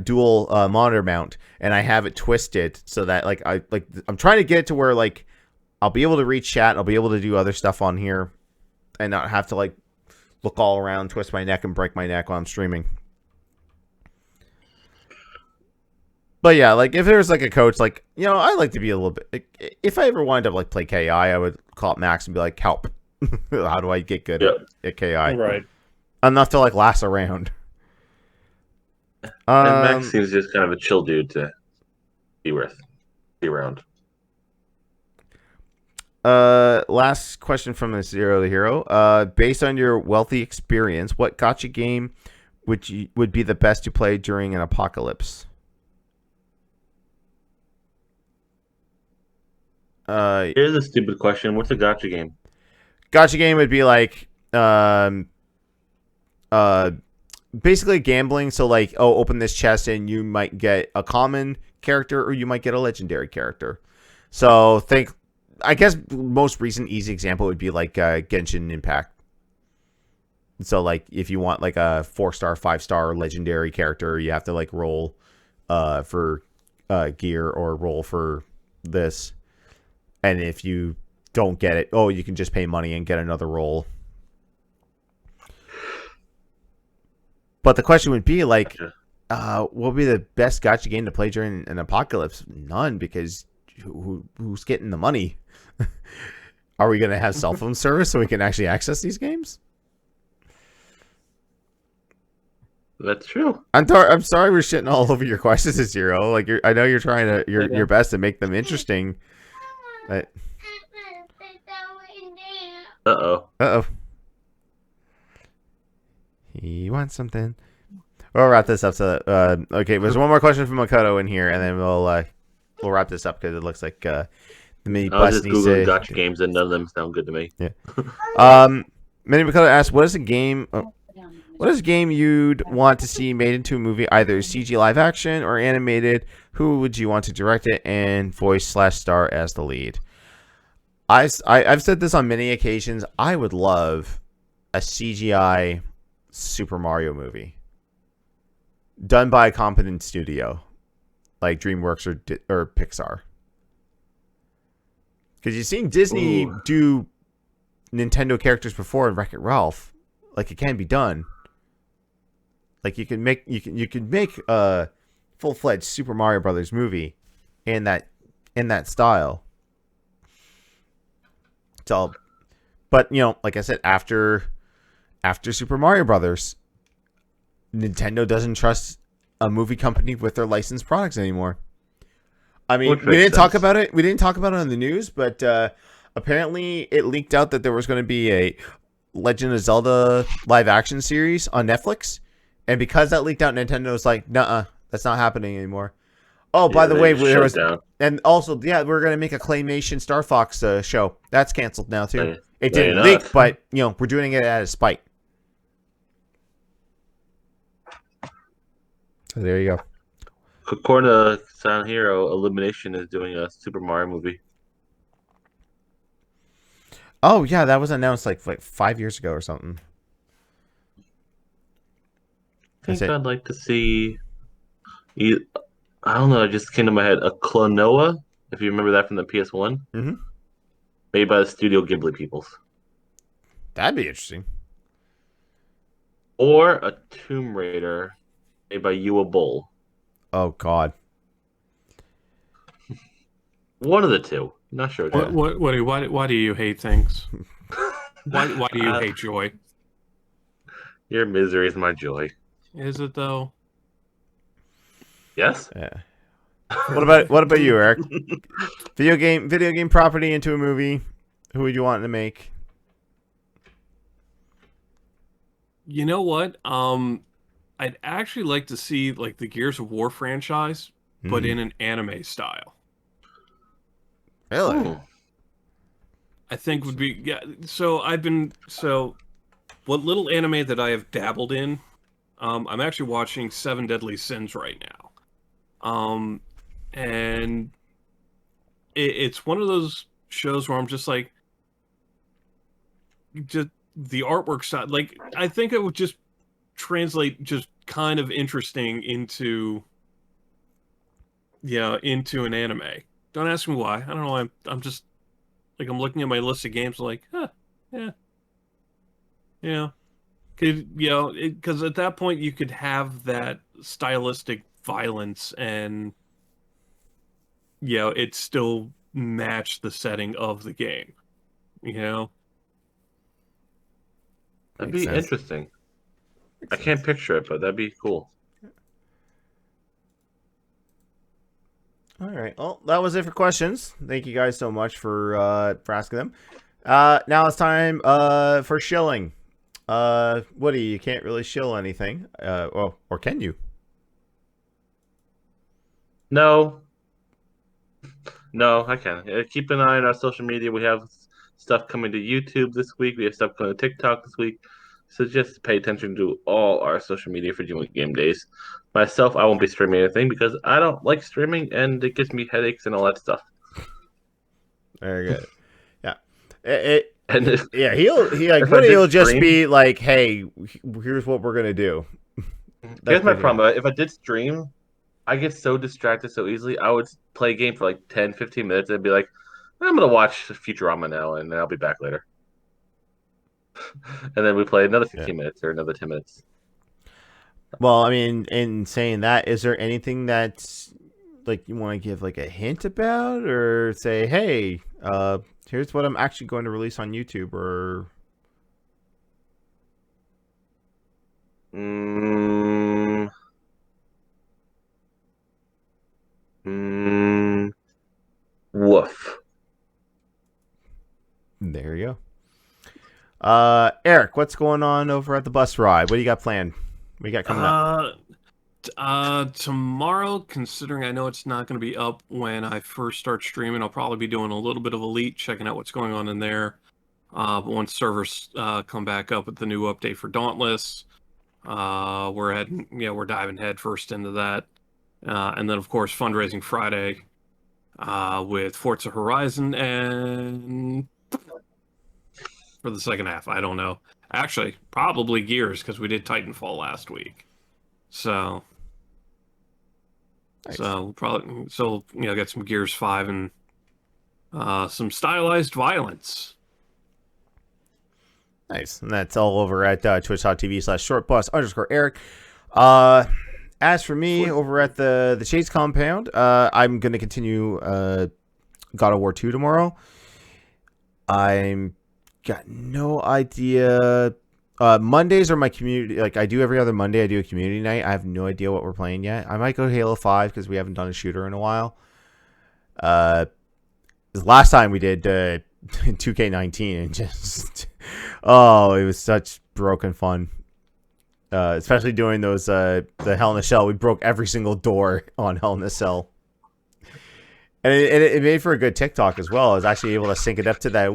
Speaker 1: dual monitor mount, and I have it twisted so that like I'm trying to get it to where like I'll be able to reach chat, I'll be able to do other stuff on here, and not have to like look all around, twist my neck, and break my neck while I'm streaming. But yeah, like if there's like a coach, like, you know, I like to be a little bit. Like, if I ever wanted to like play KI, I would call up Max and be like, "Help! How do I get good at KI?"
Speaker 2: Right.
Speaker 1: Enough to like last a round.
Speaker 3: And Max seems just kind of a chill dude to be with, be around.
Speaker 1: Last question from the Zero to Hero. Based on your wealthy experience, what gacha game would be the best to play during an apocalypse?
Speaker 3: Here's a stupid question. What's a gacha game?
Speaker 1: Gacha game would be like basically gambling. So like, oh, open this chest and you might get a common character or you might get a legendary character. So think, I guess most recent easy example would be like Genshin Impact. So like if you want like a 4-star, 5-star legendary character, you have to like roll for gear or roll for this. And if you don't get it, oh, you can just pay money and get another roll. But the question would be like, what would be the best gacha game to play during an apocalypse? None, because who's getting the money? Are we going to have cell phone service so we can actually access these games?
Speaker 3: That's true.
Speaker 1: I'm sorry we're shitting all over your questions, Zero. Like I know you're trying to your best to make them interesting. Uh-oh. He wants something. We'll wrap this up. So, okay, there's one more question from Makoto in here, and then we'll wrap this up because it looks like the mini
Speaker 3: I was just
Speaker 1: Busty
Speaker 3: googling gacha games, and none of them sound good to me.
Speaker 1: Yeah. Mini Makoto asks, what is a game? What is a game you'd want to see made into a movie, either CG live action or animated? Who would you want to direct it and voice/star as the lead? I've said this on many occasions. I would love a CGI Super Mario movie done by a competent studio like DreamWorks or Pixar. Because you've seen Disney do Nintendo characters before in Wreck-It Ralph. Like, it can be done. Like you could make a full-fledged Super Mario Brothers movie in that style. So, but like I said, after Super Mario Brothers, Nintendo doesn't trust a movie company with their licensed products anymore. I mean,
Speaker 3: Which
Speaker 1: we
Speaker 3: makes
Speaker 1: didn't talk
Speaker 3: sense.
Speaker 1: about it. We didn't talk about it on the news, but apparently it leaked out that there was going to be a Legend of Zelda live action series on Netflix, and because that leaked out, Nintendo was like, "Nuh-uh, that's not happening anymore." Oh, by
Speaker 3: Yeah,
Speaker 1: the
Speaker 3: they
Speaker 1: way,
Speaker 3: just
Speaker 1: there
Speaker 3: shut it
Speaker 1: was,
Speaker 3: down.
Speaker 1: and also, yeah, we're going to make a claymation Star Fox show. That's canceled now too.
Speaker 3: No,
Speaker 1: It
Speaker 3: no, you're
Speaker 1: didn't leak,
Speaker 3: not.
Speaker 1: but we're doing it out of spite. So there you go.
Speaker 3: According to Sound Hero, Illumination is doing a Super Mario movie.
Speaker 1: Oh yeah, that was announced like 5 years ago or something.
Speaker 3: I
Speaker 1: That's
Speaker 3: think
Speaker 1: it.
Speaker 3: I'd like to see. I don't know. It just came to my head. A Klonoa, if you remember that from the PS1,
Speaker 1: Mm-hmm.
Speaker 3: made by the Studio Ghibli peoples,
Speaker 1: That'd be interesting.
Speaker 3: or a Tomb Raider made by Yua Bull.
Speaker 1: Oh God.
Speaker 3: One of the two. Not sure.
Speaker 1: Yeah.
Speaker 2: Why do you hate things? Why do you
Speaker 3: Uh,
Speaker 2: hate joy?
Speaker 3: Your misery is my joy.
Speaker 2: Is it though?
Speaker 3: Yes.
Speaker 1: Yeah. What about you, Eric? Video game property into a movie. Who would you want to make?
Speaker 2: You know what? I'd actually like to see like the Gears of War franchise, but in an anime style.
Speaker 1: Really?
Speaker 3: Hmm.
Speaker 2: I think would be yeah. So what little anime that I have dabbled in, I'm actually watching Seven Deadly Sins right now. And it's one of those shows where I'm just like, just the artwork style. Like I think it would just translate just kind of interesting into into an anime. Don't ask me why. I don't know. I'm just like I'm looking at my list of games like, huh, yeah, yeah. Because at that point you could have that stylistic violence and it still match the setting of the game. You know,
Speaker 3: That'd
Speaker 1: Makes
Speaker 3: be
Speaker 1: sense.
Speaker 3: interesting. I can't picture it, but that'd be cool.
Speaker 1: All right. Well, that was it for questions. Thank you guys so much for asking them. Now it's time for shilling. Woody, you can't really shill anything. Or can you?
Speaker 3: No, no, I can. Keep an eye on our social media. We have stuff coming to YouTube this week. We have stuff coming to TikTok this week. So just pay attention to all our social media for doing game days. Myself, I won't be streaming anything because I don't like streaming and it gives me headaches and all that stuff.
Speaker 1: Very good. Yeah. It
Speaker 3: And
Speaker 1: yeah, he like
Speaker 3: if I
Speaker 1: Woody
Speaker 3: did
Speaker 1: will just
Speaker 3: stream,
Speaker 1: be like, "Hey, here's what we're gonna do." That's
Speaker 3: here's my
Speaker 1: basically it.
Speaker 3: problem. If I did stream, I get so distracted so easily. I would play a game for like 10, 15 minutes and be like, I'm going to watch Futurama now and then I'll be back later. And then we play another
Speaker 1: Yeah.
Speaker 3: 15 minutes or another 10 minutes.
Speaker 1: Well, I mean, in saying that, is there anything that's like you want to give like a hint about, or say, "Hey, here's what I'm actually going to release on YouTube," or
Speaker 3: Mm, mm, woof.
Speaker 1: there you go. Eric, what's going on over at the bus ride? What do you got planned? What do you got coming up?
Speaker 2: Tomorrow, considering I know it's not going to be up when I first start streaming, I'll probably be doing a little bit of Elite, checking out what's going on in there. But once servers come back up with the new update for Dauntless, we're diving head first into that. And then, of course, Fundraising Friday with Forza Horizon and for the second half, I don't know. Actually, probably Gears because we did Titanfall last week. So
Speaker 1: Nice.
Speaker 2: Get some Gears 5 and some stylized violence.
Speaker 1: Nice. And that's all over at twitch.tv/shortbus_Eric. As for me, over at the Chase compound, I'm gonna continue God of War 2 tomorrow. I'm got no idea. Mondays are my community. Like I do every other Monday, I do a community night. I have no idea what we're playing yet. I might go Halo 5 because we haven't done a shooter in a while. The last time we did 2K19 and just it was such broken fun. Especially doing those the Hell in a Cell. We broke every single door on Hell in a Cell. And it made for a good TikTok as well. I was actually able to sync it up to that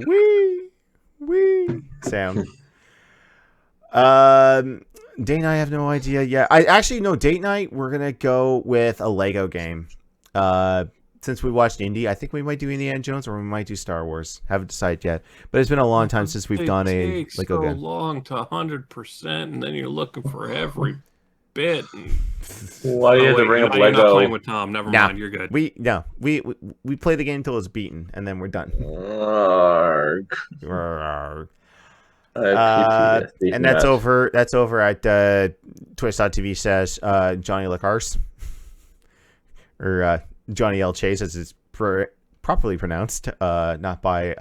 Speaker 1: wee sound. Date night, I have no idea yet. I actually know date night, we're going to go with a Lego game. Since we watched Indy, I think we might do Indiana Jones or we might do Star Wars. Haven't decided yet. But it's been a long time since we've done a Lego game.
Speaker 2: It takes so long to 100%, and then you're looking for every bit.
Speaker 3: Why do you have to bring up
Speaker 2: You're not
Speaker 3: Lego?
Speaker 2: playing with Tom. Never mind. You're good.
Speaker 1: We play the game until it's beaten, and then we're done.
Speaker 3: Arg.
Speaker 1: And that's over. That's over at Twitch.tv/ Johnny Lacars or Johnny L. Chase, as it's properly pronounced, not by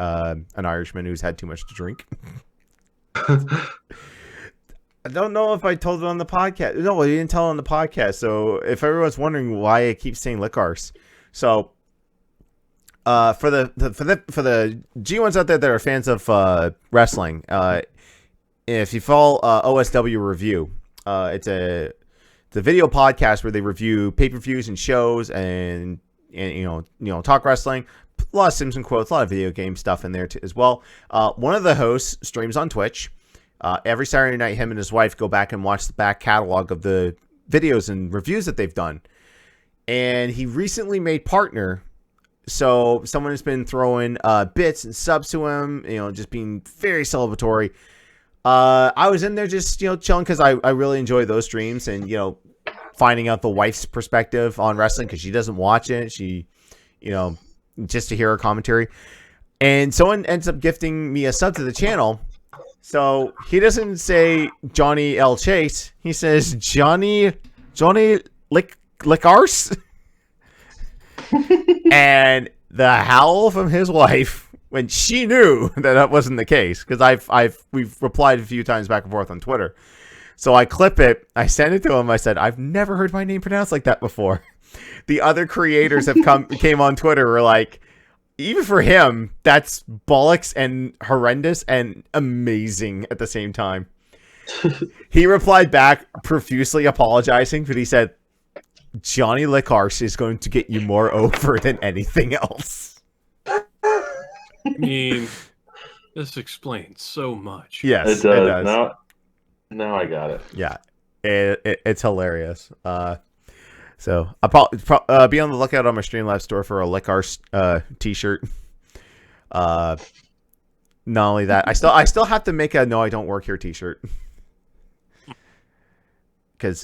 Speaker 1: an Irishman who's had too much to drink. I don't know if I told it on the podcast. No, we didn't tell it on the podcast. So if everyone's wondering why I keep saying Licars, so for the G1s out there that are fans of wrestling, if you follow OSW Review, it's a video podcast where they review pay-per-views and shows and you know talk wrestling. A lot of Simpson quotes, a lot of video game stuff in there too, as well. One of the hosts streams on Twitch. Every Saturday night, him and his wife go back and watch the back catalog of the videos and reviews that they've done. And he recently made partner. So someone has been throwing bits and subs to him, just being very celebratory. I was in there just, chilling because I really enjoy those streams and, finding out the wife's perspective on wrestling because she doesn't watch it. She, just to hear her commentary. And someone ends up gifting me a sub to the channel. So he doesn't say Johnny L. Chase. He says Johnny Licars. And the howl from his wife when she knew that wasn't the case, because we've replied a few times back and forth on Twitter. So I clip it, I send it to him. I said, I've never heard my name pronounced like that before. The other creators came on Twitter, were like, even for him, that's bollocks and horrendous and amazing at the same time. He replied back profusely apologizing, but he said, Johnny Licars is going to get you more over than anything else.
Speaker 2: I mean, this explains so much.
Speaker 3: it
Speaker 1: Yes,
Speaker 3: does.
Speaker 1: it does.
Speaker 3: Now I got it.
Speaker 1: Yeah, it's hilarious. So I'll probably be on the lookout on my Streamlabs store for a Licars t-shirt. Not only that, I still have to make a "No, I don't work here" t-shirt. Because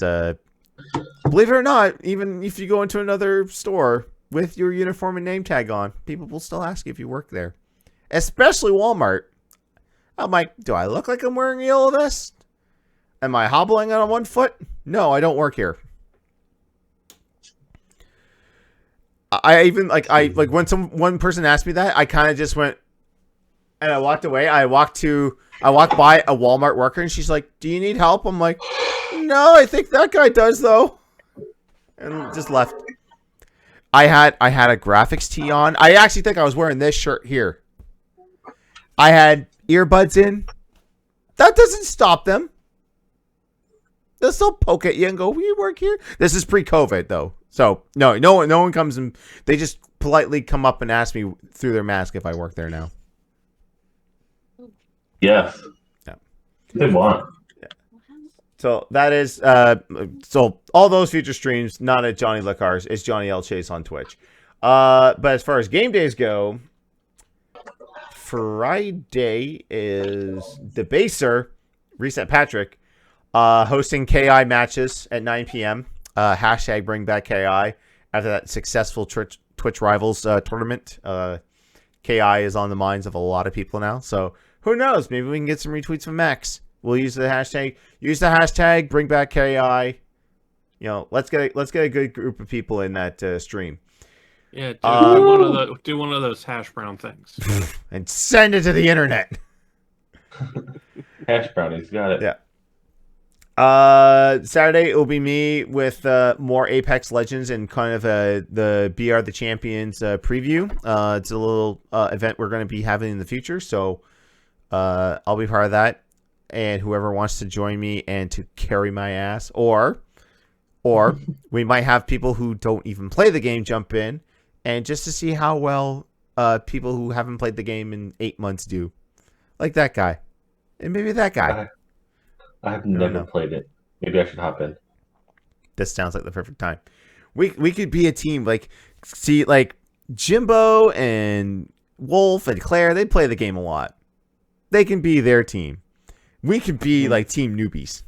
Speaker 1: believe it or not, even if you go into another store with your uniform and name tag on, people will still ask you if you work there. Especially Walmart. I'm like, do I look like I'm wearing a yellow vest? Am I hobbling on one foot? No, I don't work here. I even when one person asked me that, I kind of just went and I walked away. I walked by a Walmart worker and she's like, "Do you need help?" I'm like, "No, I think that guy does though," and just left. I had a graphics tee on. I actually think I was wearing this shirt here. I had earbuds in. That doesn't stop them. They'll still poke at you and go, "We work here." This is pre-COVID though, so no one comes and they just politely come up and ask me through their mask if I work there now.
Speaker 3: Yes.
Speaker 1: Yeah.
Speaker 3: They want.
Speaker 1: Yeah. So that is so all those future streams, not at Johnny Licars, it's Johnny L. Chase on Twitch. But as far as game days go, Friday is Debaser, Reset Patrick, hosting KI matches at 9 p.m. Hashtag bring back KI after that successful Twitch Rivals tournament. KI is on the minds of a lot of people now. So who knows? Maybe we can get some retweets from Max. We'll use the hashtag. Use the hashtag bring back KI let's get a good group of people in that stream.
Speaker 2: Yeah, do one of those hash brown things.
Speaker 1: And send it to the internet.
Speaker 3: Hash brownies, got it.
Speaker 1: Yeah. Saturday it will be me with more Apex Legends and kind of the BR the Champions preview. It's a little event we're going to be having in the future, so I'll be part of that. And whoever wants to join me and to carry my ass, or we might have people who don't even play the game jump in, and just to see how well people who haven't played the game in 8 months do, like that guy, and maybe that guy.
Speaker 3: I have never played it. Maybe I should hop in.
Speaker 1: This sounds like the perfect time. We could be a team. Like, see, like Jimbo and Wolf and Claire, they play the game a lot. They can be their team. We could be like team newbies.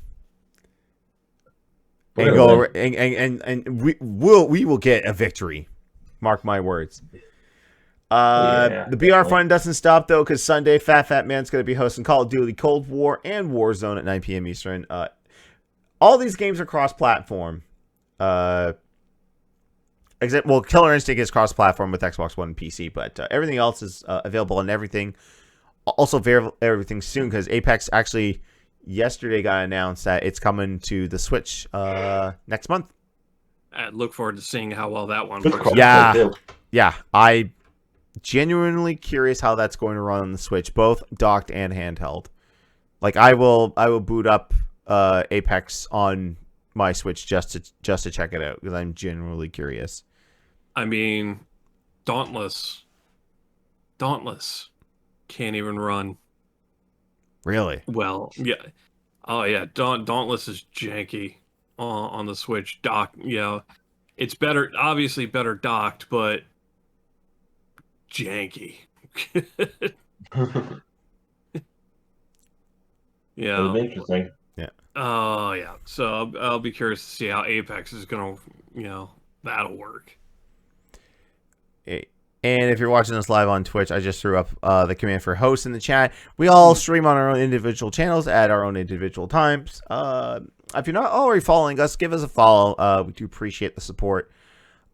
Speaker 1: And go and we will get a victory. Mark my words. The BR fun doesn't stop though, because Sunday Fat Man's going to be hosting Call of Duty Cold War and Warzone at 9 p.m. Eastern. All these games are cross-platform. Killer Instinct is cross-platform with Xbox One and PC, but everything else is available on everything. Also, everything soon, because Apex actually yesterday got announced that it's coming to the Switch next month.
Speaker 2: I look forward to seeing how well that one works.
Speaker 1: Yeah. I genuinely curious how that's going to run on the Switch, both docked and handheld. Like I will boot up Apex on my Switch just to check it out, because I'm genuinely curious.
Speaker 2: I mean, Dauntless can't even run.
Speaker 1: Really?
Speaker 2: Well, yeah. Oh yeah, Dauntless is janky on the Switch dock. Yeah, it's better, obviously better docked, but janky. Yeah.
Speaker 3: It'll be interesting.
Speaker 1: Yeah.
Speaker 2: Oh yeah. So I'll be curious to see how Apex is gonna, that'll work.
Speaker 1: And if you're watching us live on Twitch, I just threw up the command for host in the chat. We all stream on our own individual channels at our own individual times. If you're not already following us, give us a follow. We do appreciate the support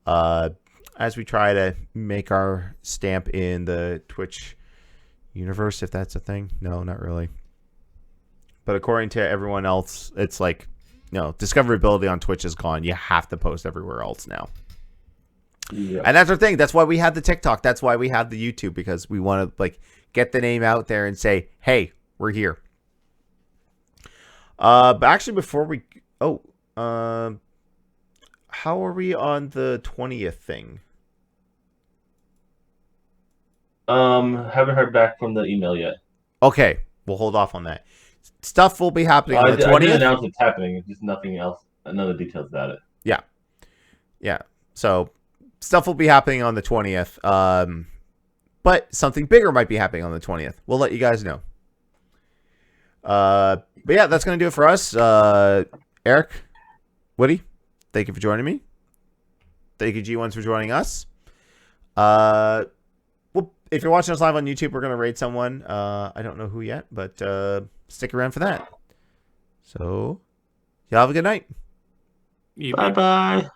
Speaker 1: as we try to make our stamp in the Twitch universe, if that's a thing. No, not really. But according to everyone else, it's like, discoverability on Twitch is gone. You have to post everywhere else now. Yeah. And that's our thing. That's why we have the TikTok. That's why we have the YouTube, because we want to get the name out there and say, hey, we're here. But actually, before we how are we on the 20th thing?
Speaker 3: Haven't heard back from the email yet.
Speaker 1: Okay, we'll hold off on that. Stuff will be happening on the 20th. I
Speaker 3: did announce it's happening. Just nothing else. None of the details about it.
Speaker 1: Yeah. So stuff will be happening on the 20th. But something bigger might be happening on the 20th. We'll let you guys know. But yeah, that's going to do it for us. Eric, Woody, thank you for joining me. Thank you, G1s, for joining us. Well, if you're watching us live on YouTube, we're going to raid someone. I don't know who yet, but stick around for that. So, y'all have a good night.
Speaker 3: Bye-bye.